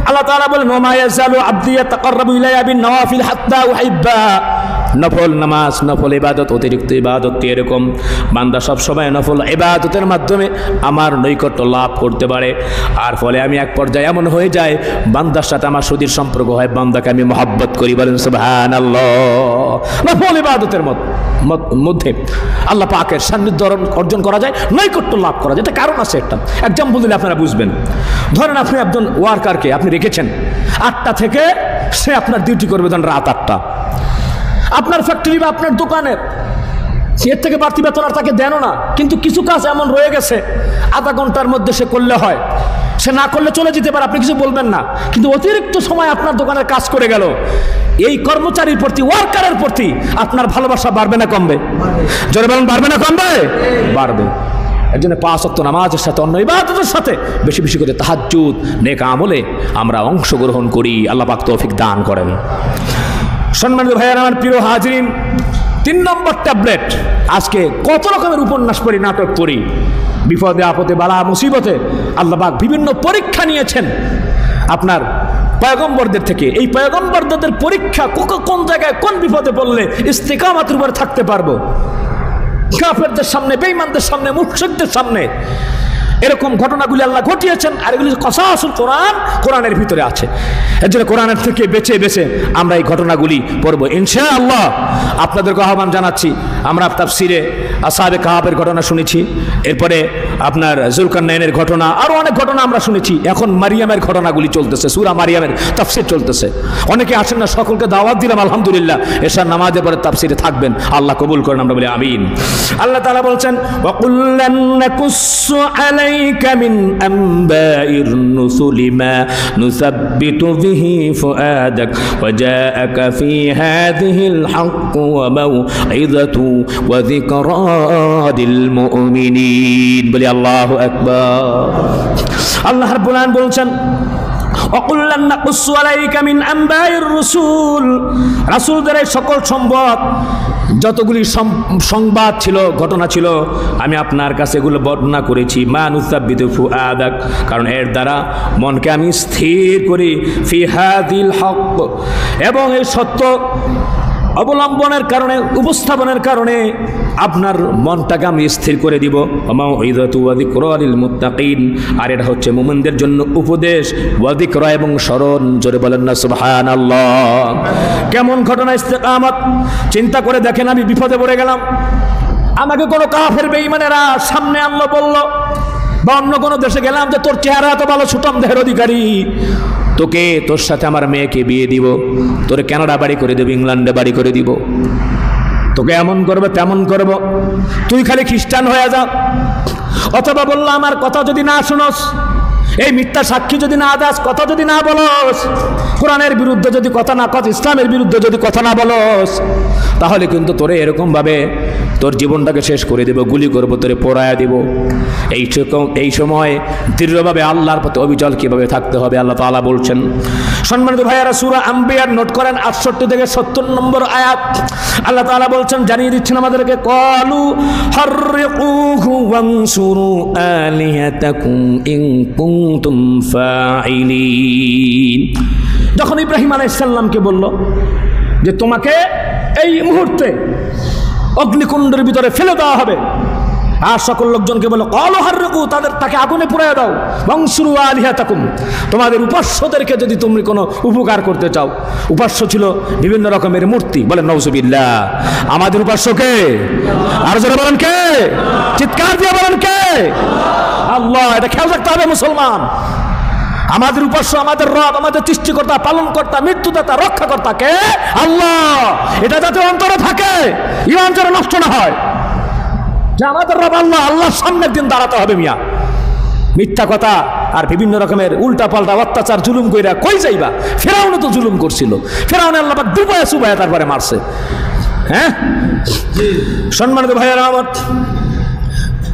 আল্লাহ তাআলা বলেন ওয়া মা ইয়াজালু আবদি ইয়াতাকাররাবু ইলাইয়া বিন নওয়াফিল হাত্তা উহিব্বা। নফল নামাজ, নফল ইবাদত, অতিরিক্ত ইবাদত এরকম বান্দা সব সময় নফল ইবাদতের মাধ্যমে আমার নৈকট্য লাভ করতে পারে। আর ফলে আমি এক পর্যায়ে এমন হয়ে যায় বান্দার সাথে আমার সুদীর সম্পর্ক হয়, বান্দাকে আমি মহব্বত করি। বলেন সুবহানাল্লাহ। নফল ইবাদতের মধ্যে আল্লাহ পাকের সান্নিধ্য অর্জন করা যায়, নৈকট্য লাভ করা যায়। এটা কারণ আছে একটা, এক্সাম্পল দিলে আপনারা বুঝবেন। ধরেন আপনি একজন ওয়ার্কারকে আপনি রেখেছেন 8টা থেকে সে আপনার ডিউটি করবে ধরেন রাত 8টা, আপনার ফ্যাক্টরি বা আপনার দোকানের এর থেকে বাড়তি বেতন আর তাকে দেনও না, কিন্তু কিছু কাজ এমন রয়ে গেছে আধা ঘন্টার মধ্যে সে করলে হয়, সে না করলে চলে যেতে পারে, আপনি কিছু বলবেন না, কিন্তু অতিরিক্ত সময় আপনার দোকানের কাজ করে গেল। এই কর্মচারীর প্রতি, ওয়ার্কারের প্রতি আপনার ভালোবাসা বাড়বে না কমবে? জোরে বলেন, বাড়বে না কমবে? বাড়বে। এর জন্য 5 ওয়াক্ত নামাজের সাথে অন্য ইবাদতের সাথে বেশি বেশি করে তাহাজ্জুদ, নেক আমলে আমরা অংশগ্রহণ করি। আল্লাহ পাক তৌফিক দান করেন। সম্মানিত ভাইয়েরা, আমার প্রিয় হাজিরিন, 3 নম্বর ট্যাবলেট। আজকে কত রকমের উপন্যাস পড়ি, নাটক পড়ি, বিপদে আপদে বালা মুসিবতে আল্লাহ পাক বিভিন্ন পরীক্ষা নিয়েছেন আপনার পয়গম্বরদের থেকে। এই পয়গম্বরদের পরীক্ষা কোন জায়গায় কোন বিপদে পড়লে ইস্তিকামাতের উপরে থাকতে পারবো, কাফেরদের সামনে, বেঈমানদের সামনে, মুশরিকদের সামনে, এরকম ঘটনাগুলি আল্লাহ ঘটিয়েছেন। আর এগুলি কসাসুল কোরআন, কোরআনের ভিতরে আছে। এর জন্য কোরআনের থেকে বেছে বেছে আমরা এই ঘটনাগুলি পড়ব ইনশাআল্লাহ। আপনাদেরকে আহ্বান জানাচ্ছি, আমরা তাফসিরে আসহাবে কাহাফের ঘটনা শুনেছি, এরপরে আপনার যুলকারনাইনের ঘটনা, আরও অনেক ঘটনা আমরা শুনেছি। এখন মারিয়ামের ঘটনাগুলি চলতেছে, সূরা মারিয়ামের তাফসির চলতেছে। অনেকে আসেন না, সকলকে দাওয়াত দিলাম আলহামদুলিল্লাহ। এশার নামাজের পরে তাফসিরে থাকবেন, আল্লাহ কবুল করেন, আমরা বলি আমিন। আল্লাহ তাআলা বলছেন, ওয়া কুল্লান নাকুসসু আলাইকা মিন আনবাইর রুসুলি মা নুসাব্বিতু বিহি ফুআদাক ওয়া জাআকা ফি হাযিহিল হক ওয়া মাউইযাতু ওয়া যিকরা লিল মুমিনিন। বলি আল্লাহু আকবার। আল্লাহ রাব্বুল আলামিন বলছেন, ওয়াকুল্লান নাকুসসু আলাইকা মিন আনবাইর রুসুল, রাসূলদের সকল সম্পদ, যতগুলি সংবাদ ছিল, ঘটনা ছিল, আমি আপনার কাছে এগুলো বর্ণনা করেছি। মা নুসাব্বিতু ফুআদাক, কারণ এর দ্বারা মনকে আমি স্থির করি, ফি হাযিল হক, এবং এই সত্য অবলম্বনের কারণে, উপস্থাপনের কারণে আপনার মনটাকে আমি স্থির করে দিব। মাউইযাতু ওয়া যিকরা লিল মুত্তাকিন, আর এটা হচ্ছে মুমিনদের জন্য উপদেশ, ওয়া যিকরা এবং স্মরণ। জোরে বলেন না সুবহানাল্লাহ। কেমন ঘটনা ইস্তিকামত, চিন্তা করে দেখেন। আমি বিপদে পড়ে গেলাম, আমাকে কোনো কাফের বেঈমানেরা সামনে আনলো, বলল, বা অন্য কোনো দেশে গেলাম যে তোর চেহারা এত ভালো, সুঠাম দেহের অধিকারী, তোকে, তোর সাথে আমার মেয়েকে বিয়ে দিব, তোর কানাডা বাড়ি করে দেব, ইংল্যান্ডে বাড়ি করে দিব, তোকে এমন করবে তেমন করব, তুই খালি খ্রিস্টান হয়ে যা। অথবা বললো, আমার কথা যদি না শুনোস, এই মিথ্যা সাক্ষী যদি না দাস, কথা যদি না বলস, কোরআনের বিরুদ্ধে যদি কথা না কস, ইসলামের বিরুদ্ধে যদি কথা না বলস, তাহলে কিন্তু তোরে এরকমভাবে তোর জীবনটাকে শেষ করে দেব, গুলি করবো, তোরে পোড়ায়া দিব। এই সময় দৃঢ়ভাবে আল্লাহর প্রতি অবিচল কীভাবে থাকতে হবে আল্লাহ তাআলা বলছেন। সম্মানিত ভাইয়ারা, সূরা আম্বিয়ার নোট করেন 68 থেকে 70 নম্বর আয়াত। আল্লাহ তাআলা বলছেন, জানিয়ে দিচ্ছেন আমাদেরকে, ক্বালু হাররিকুহু ওয়ানসুরু আলিহাতাকুম ইন কুনতুম ফাইলিন। যখন ইব্রাহিম আলাইহিস সালামকে বলল যে তোমাকে এই মুহূর্তে অগ্নিকুণ্ডের ভিতরে ফেলে দেওয়া হবে, আর সকল লোকজনকে বলো, ক্বালু হাররিকু, তাকে আগুনে পুড়িয়ে দাও, ওয়ানসুরু আলিহাতাকুম, তোমাদের উপাস্যদেরকে যদি তুমি কোনো উপকার করতে চাও। উপাস্য ছিল বিভিন্ন রকমের মূর্তি, বলেন নাউজুবিল্লাহ। আমাদের উপাস্য কে? আর যারা বলেন কে? চিৎকার দিয়ে বলেন কে? আল্লাহ। এটা খেয়াল রাখতে হবে মুসলমান। আমাদের উপাস্য, আমাদের রব, আমাদের সৃষ্টিকর্তা, পালনকর্তা, মৃত্যুদাতা, রক্ষাকর্তা কে? আল্লাহ। এটা যাতে অন্তরে থাকে, ঈমান যেন নষ্ট না হয়, যে আমাদের রব আল্লাহ, আল্লাহর সামনের দিন দাঁড়াতে হবে। মিয়া মিথ্যা কথা আর বিভিন্ন রকমের উল্টা পাল্টা অত্যাচার জুলুম কইরা কই যাইবা? ফেরাউনও তো জুলুম করছিল, ফেরাউন আল্লাহ পাক ডুবায়া চুবায়া তারপরে মারছে। হ্যাঁ, সম্মানিত ভাইয়েরা আমার,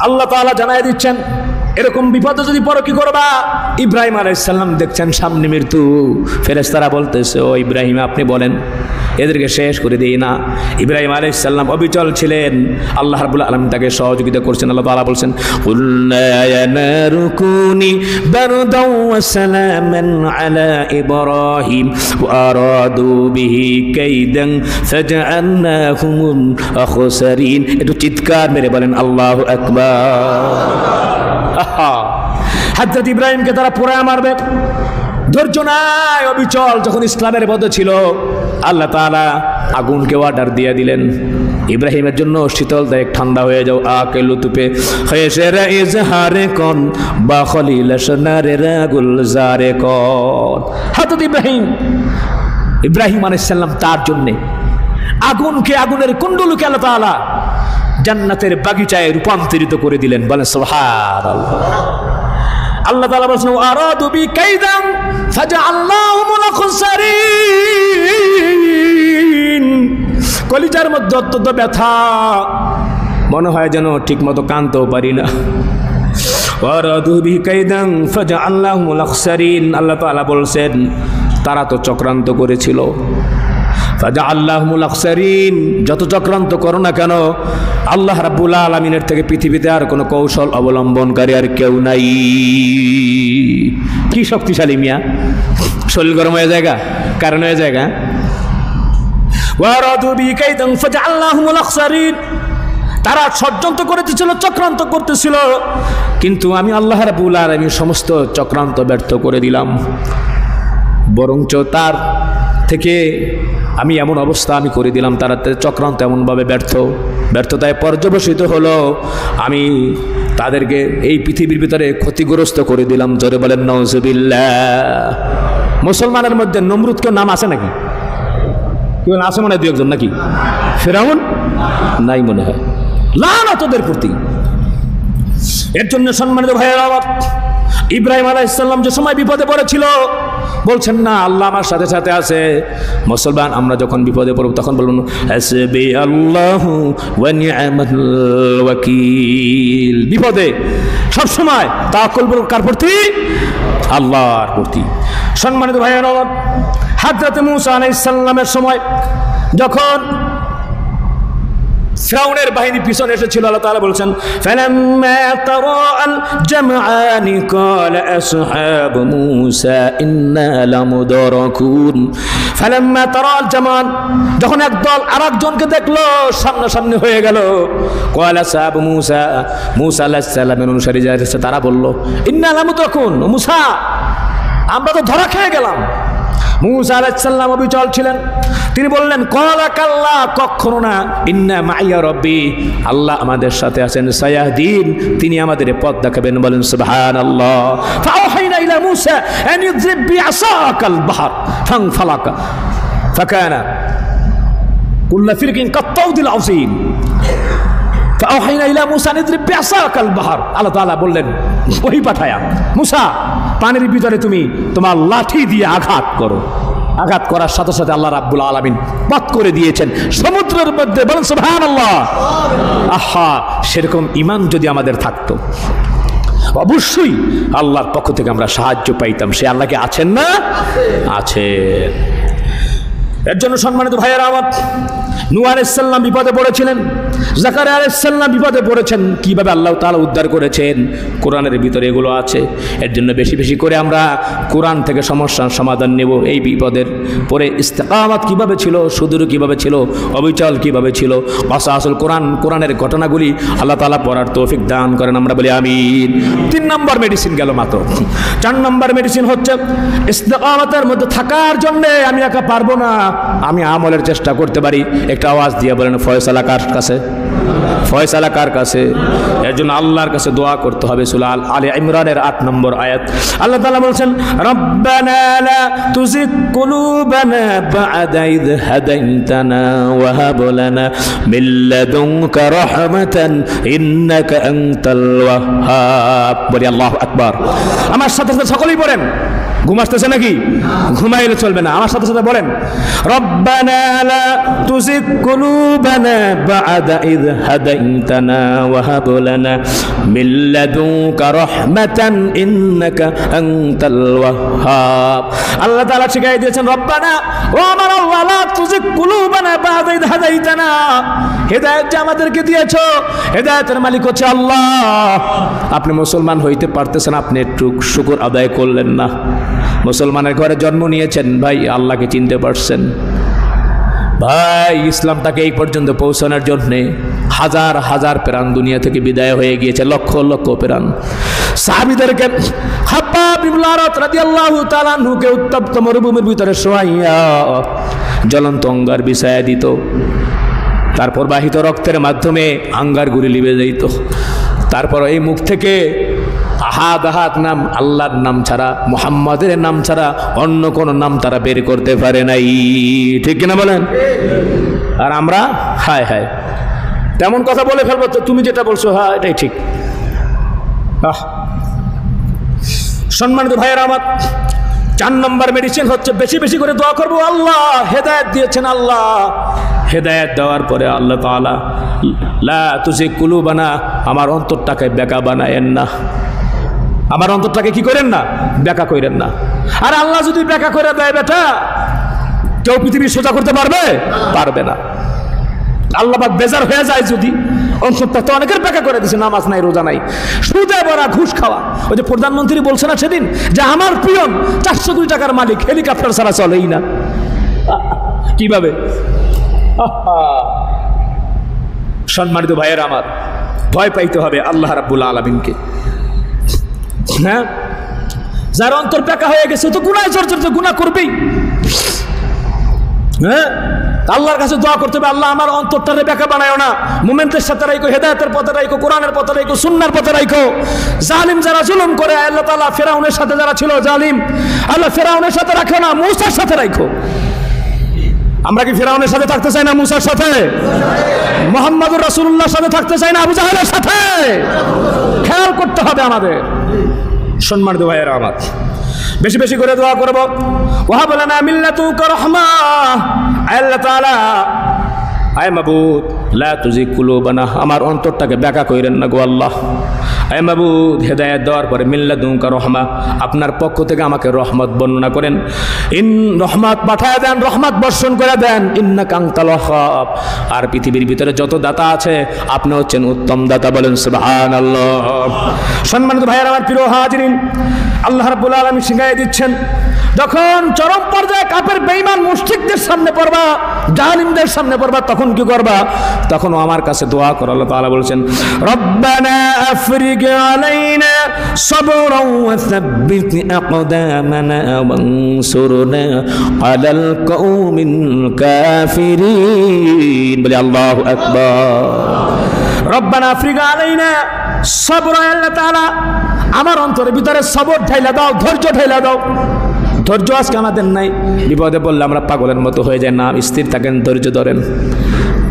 আল্লাহ তাআলা জানাই দিচ্ছেন এরকম বিপদে যদি পড়ো কি করবা? ইব্রাহিম আলাইহিস সালাম দেখছেন সামনে মৃত্যু, ফেরেশতারা বলতেছে ও ইব্রাহিম আপনি বলেন এদেরকে শেষ করে দিই না। ইব্রাহিম আলাইহিস সালাম অবিচল ছিলেন, আল্লাহ রাব্বুল আলামিন তাকে সহযোগিতা করছেন। আল্লাহ তাআলা বলছেন কুল্লা ইয়া নারু কুনি বারদাও ওয়া সালামান আলা ইব্রাহিম ওয়া আরাদু বিহি কাইদান ফাজআলনাহুম আখসারিন। একটু চিৎকার মেরে বলেন আল্লাহু আকবার। হযরত ইব্রাহিমকে তারা পুরায় মারবে, ধৈর্য নাই, অবিচল। যখন ইসলামের পথে ছিল আল্লাহ তাআলা আগুনকে অর্ডার দিয়ে দিলেন ইব্রাহিমের জন্য শীতলদায়ক ঠান্ডা হয়ে যাও। আকে লুতুপে খেসেরা ইজহারে কন বা খলিল সোনারে রাগুল জারে কন। হযরত ইব্রাহিম আলাইহিস সালাম তার জন্য আগুনকে, আগুনের কুণ্ডলকে আল্লাহ তাআলা জান্নাতের বাগিচায় রূপান্তরিত করে দিলেন। বলেন সুবহানাল্লাহ। আল্লাহ তাআলা বলেন আরাদু বি কাইদান ফাজআলনাহুমুল আখসারিন। কলিজার মধ্যে অত্যন্ত ব্যথা, মনে হয় যেন ঠিক মতো কাঁদতেও পারি না। আরাদু বি কাইদান ফাজআলনাহুমুল আখসারিন। আল্লাহ তাআলা বলছেন তারা তো চক্রান্ত করেছিল। ফাজআলনাহুমুল আখসারিন, যত চক্রান্ত করো না কেন আল্লাহ রাব্বুল আলামিনের থেকে পৃথিবীতে আর কোনো কৌশল অবলম্বনকারী আর কেউ নাই। কি শক্তিশালী মিয়া, শরীর গরম হয়ে জায়গা, কারণ হয়ে জায়গা। ওয়ারাদু বিকাইদান ফাজআলনাহুমুল আখসারিন, তারা ষড়যন্ত্র করতেছিল, চক্রান্ত করতেছিল, কিন্তু আমি আল্লাহ রাব্বুল আলামিন সমস্ত চক্রান্ত ব্যর্থ করে দিলাম। বরঞ্চ তার থেকে আমি এমন অবস্থা আমি করে দিলাম, তারা চক্রান্ত এমনভাবে ব্যর্থতায় পর্যবসিত হলো, আমি তাদেরকে এই পৃথিবীর ভিতরে ক্ষতিগ্রস্ত করে দিলাম। জোরে বলেন নাউজুবিল্লাহ। মুসলমানের মধ্যে নমরুদকে নাম আছে নাকি? কেউ আছে মনে হয় দু একজন, নাকি ফেরাউন নাই মনে হয়। লানত ওদের প্রতি। এর জন্য সম্মানিত ভাইয়েরা, ইব্রাহিম আলাইহিস সালাম যে সময় বিপদে পড়েছিল বলছেন না আল্লাহ আমার সাথে সাথে আছে। মুসলমান আমরা যখন বিপদে পড়ব তখন বলুন হাসবি আল্লাহু ওয়া নি'মাল ওয়াকিল। বিপদে সবসময় তাওয়াক্কুল করব কার প্রতি? আল্লাহর প্রতি। সম্মানিত ভাইয়েরা, হযরত মূসা আলাইহিস সালামের সময় যখন ফিরাউনের বাহিনী পিছনে এসেছিল, আল্লাহ তাআলা বলেছেন ফালাম্মা তারাআল জামআনি ক্বালা আসহাবু মূসা ইন্না লামুদরাকুন। ফালাম্মা তারাআল জামআন, যখন একদল আরেকজনকে দেখলো সামনাসামনি হয়ে গেল, ক্বালা আসহাবু মূসা, মূসা আলাইহিস সালামের অনুসারী যারা আছে তারা বলল ইন্না লামুদরাকুন, মূসা আমরা তো ধরা খেয়ে গেলাম। মূসা আলাইহিস সালাম অবিচল ছিলেন, তিনি বললেন ক্বালা কাল্লা, কখনো না, ইন্না মাইয়া রব্বি, আল্লাহ আমাদের সাথে আছেন, সায়াহদিন, তিনি আমাদের পথ দেখাবেন। বলেন সুবহানাল্লাহ। ফাওহাইনা ইলা মূসা আন ইযরিব বিআসাকাল বাহর ফানফালাকা ফাকানা কুল্লু ফিরকিন কাত্তাউদিল আযীম। ফাওহাইনা ইলা মূসা আন ইযরিব বিআসাকাল বাহর, আল্লাহ তাআলা বললেন ওহী পাঠায়া মূসা পানির ভিতরে তুমি তোমার লাঠি দিয়ে আঘাত করো। আঘাত করার সাথে সাথে আল্লাহ রাব্বুল আলামিন পথ করে দিয়েছেন সমুদ্রের মধ্যে। বলেন সুবহানাল্লাহ। আহা, সেরকম ঈমান যদি আমাদের থাকতো অবশ্যই আল্লাহর পক্ষ থেকে আমরা সাহায্য পাইতাম। সে আল্লাহকে আছেন না? আছে। এর জন্য সম্মানিত ভাইয়েরা আমার, নূহ আলাইহিস সালাম বিপদে পড়েছিলেন, জাকারিয়া আলাইহিস সালাম বিপদে পড়েছেন, কিভাবে আল্লাহ তাআলা উদ্ধার করেছেন কোরআনের ভিতরে এগুলো আছে। এর জন্য বেশি বেশি করে আমরা কোরআন থেকে সমস্যার সমাধান নেব। এই বিপদের পরে ইস্তেকামাত কিভাবে ছিল, সুদূর কিভাবে ছিল, অবিচল কিভাবে ছিল, আসল কোরআনের ঘটনাগুলি আল্লাহ তাআলা পড়ার তৌফিক দান করেন। আমরা বলি আমিন। 3 নম্বর মেডিসিন গেল মাত্র। 4 নম্বর মেডিসিন হচ্ছে ইস্তেকামাতের মধ্যে থাকার জন্য আমি একা পারবো না, আমি আমলের চেষ্টা করতে পারি। একটা আওয়াজ দিয়ে বলেন ফয়সালা কার কাছে? ফয়সালা কার কাছে? এর জন্য আল্লাহর কাছে দোয়া করতে হবে। সূরা আলে ইমরানের 8 নম্বর আয়াত আল্লাহ তাআলা বলেন রব্বানা লা তুযিগ কুলুবানা বা'দা ইয হাদাইতানা ওয়া হাব লানা মিন লাদুনকা রাহমাতান ইন্নাকা আনতাল ওয়াহ্হাব। বলি আল্লাহু আকবার। আমার সাথে সাথে সকলেই বলেন, ঘুম আসতেছে নাকি? ঘুমাইলে চলবে না, আমার সাথে সাথে বলেন রব্বানা লা তুযিগ কুলুবানা বা'দা ইয হাদাইতানা ওয়া হাব লানা মিন লাদুনকা রাহমাতান ইন্নাকা আনতাল ওয়াহ্হাব। আল্লাহ তাআলা শিখাই দিয়েছেন, রব্বানা, ও আমার আল্লাহ, লা তুযিগ কুলুবানা বা'দা ইয হাদাইতানা, হেদায়েত যে আমাদেরকে দিয়েছো, হেদায়েতের মালিক হচ্ছে আল্লাহ। আপনি মুসলমান হইতে পারতেছেন, আপনি একটু শুকর আদায় করলেন না। মুসলমানের ঘরে জন্ম নিয়েছেন ভাই, আল্লাহকে চিনতে পারছেন ভাই। ইসলামটাকে এই পর্যন্ত পৌঁছানোর জন্যে হাজার হাজার প্রাণ দুনিয়া থেকে বিদায় হয়ে গিয়েছে, লক্ষ লক্ষ প্রাণ। সাহাবীদেরকে খাব্বাব ইবনে আরাত রাদিয়াল্লাহু তাআলা আনহুকে উত্তপ্ত মরুভূমির ভিতরে শোয়াইয়া জ্বলন্ত অঙ্গার বিছায়া দিত, তারপর বাহিত রক্তের মাধ্যমে আঙ্গারগুলি লিবে যাইত। তারপর এই মুখ থেকে আহাদ আহাদ নাম, আল্লাহর নাম ছাড়া, মুহাম্মাদের নাম ছাড়া অন্য কোনো নাম তারা বের করতে পারে নাই। ঠিক কিনা বলেন? আর আমরা হায় হায় তেমন কথা বলে ফেলবো, তো তুমি যেটা বলছো হ্যাঁ এটাই ঠিক। সম্মানিত ভাইয়েরা আমার, 4 নম্বর মেডিসিন হচ্ছে বেশি বেশি করে দোয়া করবো। আল্লাহ হেদায়েত দিয়েছেন, আল্লাহ হেদায়েত দেওয়ার পরে আল্লাহ তাআলা লা তুযিগ কুলুবানা, আমার অন্তরটাকে বেকা বানায়েন না, আমার অন্তরটাকে কি করেন না, বেকা করেন না। আর আল্লাহ যদি বেকা করে দেয় বেটা, কেউ পৃথিবী সোজা করতে পারবে? পারবে না। আল্লাহ পাক বেজার হয়ে যায় যদি, অন্তরটা তো অনেকের বেকা করে দিছে, নামাজ নাই, রোজা নাই, সুদে ভরা, ঘুষ খাওয়া। ওই যে প্রধানমন্ত্রী বলছে না সেদিন যে আমার পিয়ন 400 কোটি টাকার মালিক, হেলিকপ্টার ছাড়া চলেই না। কিভাবে? সম্মানিত ভাইয়েরা আমার, ভয় পাইতে হবে আল্লাহ রাব্বুল আলামিনকে। হ্যাঁ, যার অন্তর বেকা হয়ে গেছে তো গুনায় জর্জরিত, গুনাহ করবেই। হ্যাঁ, আল্লাহর কাছে দোয়া করতে হবে, আল্লাহ আমার অন্তরটারে বেকা বানায়ো না, মুমিনদের সাথে রাখো, হেদায়েতের পথে রাখো, কোরআনের পথে রাখো, সুন্নাহর পথে রাখো। জালিম যারা জুলুম করে, আল্লাহ তাআলা ফেরাউনের সাথে যারা ছিল জালিম, আল্লাহ ফেরাউনের সাথে রাখো না, মূসার সাথে রাখো। আমরা কি ফেরাউনের সাথে থাকতে চাই না মূসার সাথে? মুহাম্মদুর রাসূলুল্লাহর সাথে থাকতে চাই না আবু জাহেলের সাথে? খেয়াল করতে হবে আমাদের। সম্মানিত ভাইয়েরা আমার, বেশি বেশি করে দোয়া করব। ওয়াহাব লানা মিন লাদুনকা রাহমাহ, আল্লাহ তাআলা, আয় মাবুদ, লা তুযিগ কুলুবানা, আমার অন্তরটাকে বেকা কইরেন না গো আল্লাহ। আয় মাবুদ, হেদায়েত দেওয়ার পরে মিন লাদুনকা রাহমা, আপনার পক্ষ থেকে আমাকে রহমত বর্ণনা করেন, রহমত পাঠায় দেন, রহমত বর্ষণ করে দেন। ইন্নাকা আনতাল ওয়াহ্হাব, আর পৃথিবীর ভিতরে যত দাতা আছে আপনি হচ্ছেন উত্তম দাতা, বলেন সুবহানাল্লাহ। সম্মানিত ভাইয়েরা আমার, প্রিয় হাজিরিন, আল্লাহ রাব্বুল আলামিন শিখাই দিচ্ছেন, যখন চরম পর্যায়ে কাফের বেঈমান মুশরিকদের সামনে পড়বা, জালিমদের সামনে পড়বা, তখন কি করবা? তখন আমার কাছে দোয়া করো। আল্লাহ তাআলা বলেছেন, রব্বানা আফরিগ আলাইনা সাবরান ওয়া সাব্বিত আকদামানা ওয়ানসুরনা আলাল কওমিল কাফিরিন। বলি আল্লাহু আকবার। রব্বানা আফরিগ আলাইনা সাবরান, আল্লাহ তাআলা আমার অন্তরের ভিতরে সবর ঢাইলা দাও, ধৈর্য ঢাইলা দাও। ধৈর্য আজকে আমাদের নাই, বিপদে পড়লে আমরা পাগলের মতো হয়ে যাই। না, স্থির থাকেন, ধৈর্য ধরেন,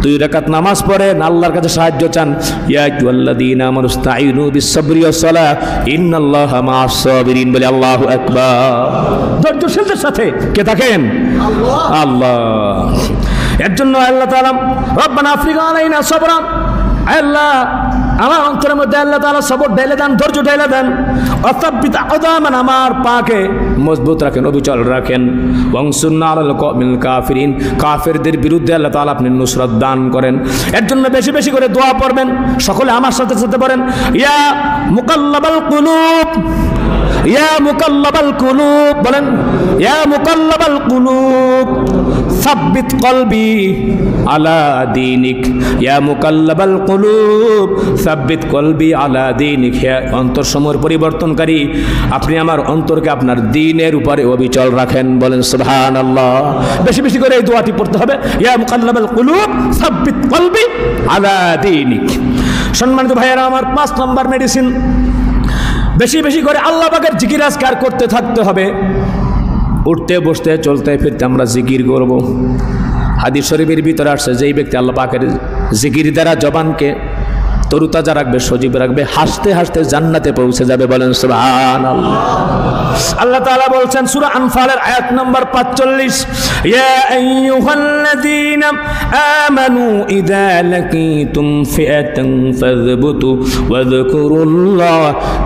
2 রাকাত নামাজ পড়েন, আল্লাহর কাছে সাহায্য চান। ইয়া আইয়ুহাল্লাযীনা আমানু ইসতাঈনু বিস-সাবরি ওয়াস-সালাহ ইন্নাল্লাহা মা'আস সাবিরিন। বলি আল্লাহু আকবার। ধৈর্যশীলদের সাথে কে থাকেন? আল্লাহ। এর জন্য আল্লাহ তাআলা রব্বানা আফরিগ আলাইনা সাবরান, আল্লাহ আমার অন্তরের মধ্যে আল্লাহ তাআলা সবর ঢেলে দেন, ধৈর্য ঢেলে দেন। ওয়াসাব্বিত আকদামান, আমার পাকে মজবুত রাখেন, অবিচল রাখেন। ওয়ানসুরনা আলাল কওমিল কাফিরিন, কাফেরদের বিরুদ্ধে আল্লাহ তাআলা আপনি নুসরত দান করেন। এর জন্য বেশি বেশি করে দোয়া পড়বেন। সকলে আমার সাথে সাথে পড়েন, ইয়া মুকাল্লাবাল কুলুব, ইয়া মুকাল্লাবাল কুলুব, বলেন ইয়া মুকাল্লাবাল কুলুব সাব্বিত কলবি আলা দীনিক, ইয়া মুকাল্লাবাল কুলুব সাব্বিত কলবি আলা দীনিক। হে অন্তরসমূহের পরিবর্তনকারী, আপনি আমার অন্তরকে আপনার দ্বীনের উপরে অবিচল রাখেন। বলেন সুবহানাল্লাহ। বেশি বেশি করে এই দোয়াটি পড়তে হবে, ইয়া মুকাল্লাবাল কুলুব সাব্বিত কলবি আলা দীনিক। সম্মানিত ভাইয়েরা আমার, 5 নম্বর মেডিসিন, বেশি বেশি করে আল্লাহ পাকের জিকির আজকার করতে থাকতে হবে। উঠতে বসতে চলতে ফিরতে আমরা জিকির করব। হাদিস শরীফের ভিতরে আসছে, যেই ব্যক্তি আল্লাহ পাকের জিকির দ্বারা জবানকে তরুতাজা রাখবে, সজীব রাখবে, হাসতে হাসতে জান্নাতে পৌঁছে যাবে। বলেন সুবহানাল্লাহ। আল্লাহ তাআলা বলছেন সূরা আনফালের আয়াত নম্বর 45, ইয়া আইয়ুহাল্লাযীনা আমানু ইযা লাকীতুম ফিআতান ফাযবুতু ওয়াযকুরুল্লাহ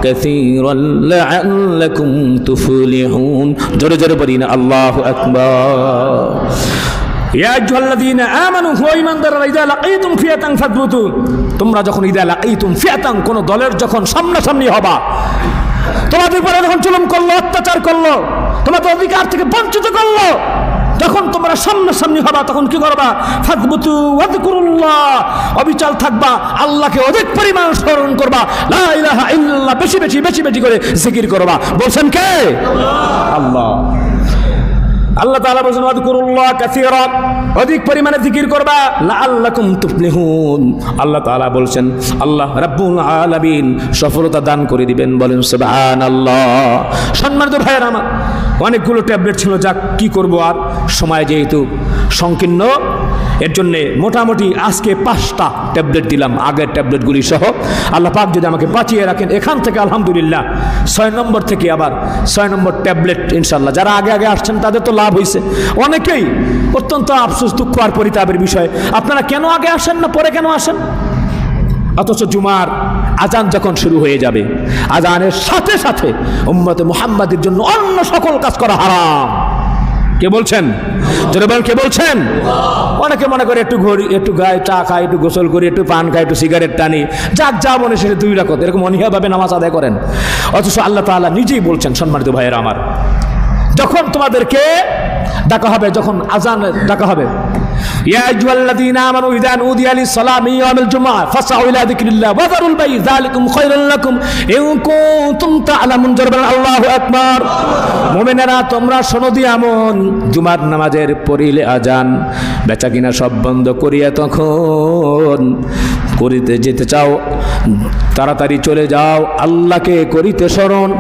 কাসীরান লাআল্লাকুম তুফলিহুন। জোরে জোরে বলি না আল্লাহু আকবার। ইয়া আইয়ুহাল্লাযীনা আমানু ওয়া ঈমানদাররা ইযা লাকীতুম ফিআতান ফাযবুতু, তোমরা যখন ইযা লাকীতুম ফিআতান, কোন দলের যখন সামনাসামনি হবা, তোমাদের উপরে যখন জুলুম করলো, অত্যাচার করলো, তোমাদের অধিকার থেকে বঞ্চিত করলো, যখন তোমরা সামনাসামনি হবা তখন কি করবা? ফাযবুতু ওয়াযকুরুল্লাহ, অবিচল থাকবা, আল্লাহকে অধিক পরিমাণ স্মরণ করবা, লা ইলাহা ইল্লাল্লাহ বেশি বেশি বেশি বেশি করে জিকির করবা। বলছেন কে? আল্লাহ। আল্লাহ তাআলা বলেন ওয়াযকুরুল্লাহ কাসীরা, অধিক পরিমাণে জিকির করবা, লাআল্লাকুম তুফলিহুন। আল্লাহ তাআলা বলেন, আল্লাহ রাব্বুল আলামিন সফলতা দান করে দিবেন। বলেন সুবহানাল্লাহ। সম্মানিত ভাইয়েরা আমার, অনেকগুলো ট্যাবলেট ছিল, যা কি করব আর, সময় যেহেতু সংকীর্ণ, এর জন্যে মোটামুটি আজকে 5টা ট্যাবলেট দিলাম, আগের ট্যাবলেটগুলি সহ। আল্লাহ পাক যদি আমাকে বাঁচিয়ে রাখেন, এখান থেকে আলহামদুলিল্লাহ 6 নম্বর থেকে আবার 6 নম্বর ট্যাবলেট ইনশাল্লাহ। যারা আগে আগে আসছেন তাদের তো লাভ হয়েছে। অনেকেই অত্যন্ত আফসোস, দুঃখ আর পরিতাপের বিষয়, আপনারা কেন আগে আসেন না পরে কেন আসেন? অথচ জুমার আজান যখন শুরু হয়ে যাবে, আজানের সাথে সাথে উম্মতে মুহাম্মাদের জন্য অন্য সকল কাজ করা হারাম। কে বলছেন? জোরে বলেন, কে বলছেন? অনেকে মনে করে একটু ঘড়ি, একটু গায়ে চা খাই, একটু গোসল করি, একটু পান খাই, একটু সিগারেট টানি, যাক যা মনে শেষে 2 রাকাত এরকম অনীহাভাবে নামাজ আদায় করেন। অথচ আল্লাহ তাআলা নিজেই বলছেন, সম্মানিত ভাইয়েরা আমার, যখন তোমাদেরকে ডাকা হবে, যখন আজান ডাকা হবে, ইয়া আইয়ুহাল্লাযীনা আমানু ইযা নুদিয়া লিস-সালাতি মিন ইয়াউমিল জুমআহ ফাসআউ ইলা যিকরিল্লাহ ওয়া যারুল বাই' যালিকুম খায়রুল লাকুম ইন কুনতুম তা'লামুন। জোরে আল্লাহু আকবার। মুমিনেরা তোমরা শোনো দিয়ামন, জুমার নামাজের পড়িলে আজান, বেচাকিনা সব বন্ধ করিয়া তখন করিতে যেতে চাও, তাড়াতাড়ি চলে যাও, আল্লাহকে করিতে স্মরণ।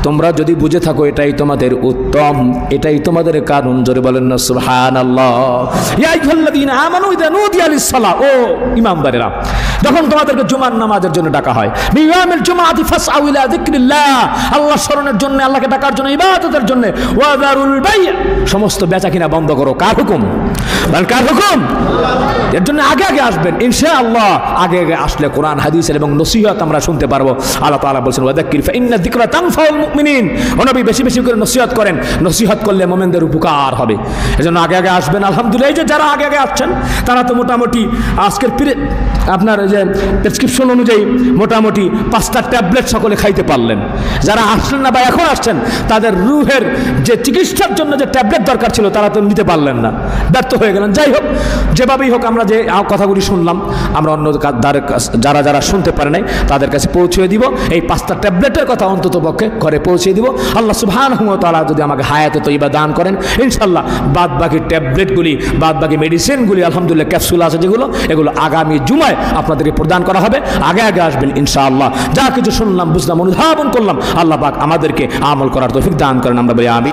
তোমরা যদি বুঝে থাকো এটাই তোমাদের উত্তম, এটাই তোমাদের কারণ। জোরে বলেন না সুবহানাল্লাহ। ইয়া আইয়ুহাল্লাযীনা আমানু ইযা নুদিয়া লিস-সালাহ, ও ইমানদারেরা, যখন তোমাদেরকে জুমার নামাজের জন্য ডাকা হয়, মিয়ামিল জুমাতি ফাসআউ ইলা যিকরিল্লাহ, আল্লাহ স্মরণের জন্য, আল্লাহকে ডাকার জন্য, ইবাদতের জন্য, ওয়া যারুল বাই', সমস্ত বেচাকিনা বন্ধ করো। কার হুকুম? বল কার হুকুম? এর জন্য আগে আগে আসবেন ইনশাআল্লাহ। আগে আগে আসলে কোরআন হাদিস এবং নসিহত আমরা শুনতে পারবো। আল্লাহ তাআলা বলেন ওয়াদাক্কির ফাইন্না যিকরা তানফাউল মুমিনিন, ও নবী বেশি বেশি করে নসিহত করেন, নসিহত করলে মুমিনদের উপকার হবে। এজন্য আগে আগে আসবেন। আলহামদুলিল্লাহ, এই যে যারা আগে আগে আসছেন তারা তো মোটামুটি আজকের আপনার যে প্রেসক্রিপশন অনুযায়ী মোটামুটি 5টা ট্যাবলেট সকলে খাইতে পারলেন। যারা আসলেন না বা এখন আসছেন, তাদের রুহের যে চিকিৎসার জন্য যে ট্যাবলেট দরকার ছিল তারা তো নিতে পারলেন না, ব্যর্থ হয়ে গেলেন। যাই হোক, যেভাবেই হোক, আমরা যে কথাগুলি শুনলাম, আমরা অন্য যারা যারা শুনতে পারে নাই তাদের কাছে পৌঁছে দিব। এই 5টা ট্যাবলেটের কথা অন্তত পক্ষে ঘরে পৌঁছে দিব। আল্লাহ সুবহানাহু ওয়া তাআলা যদি আমাকে হায়াতে তৈবা দান করেন, ইনশাআল্লাহ বাদ বাকি ট্যাবলেটগুলি, বাদ বাকি মেডিসিনগুলি, আলহামদুলিল্লাহ ক্যাপসুল আছে যেগুলো, এগুলো আগামী জুমায় আপনাদেরকে প্রদান করা হবে। আগে আগে আসবেন ইনশাআল্লাহ। যা কিছু শুনলাম, বুঝলাম, অনুধাবন করলাম, আল্লাহ পাক আমাদেরকে আমল করার তৌফিক দান করেন। আমরা বলি আমিন।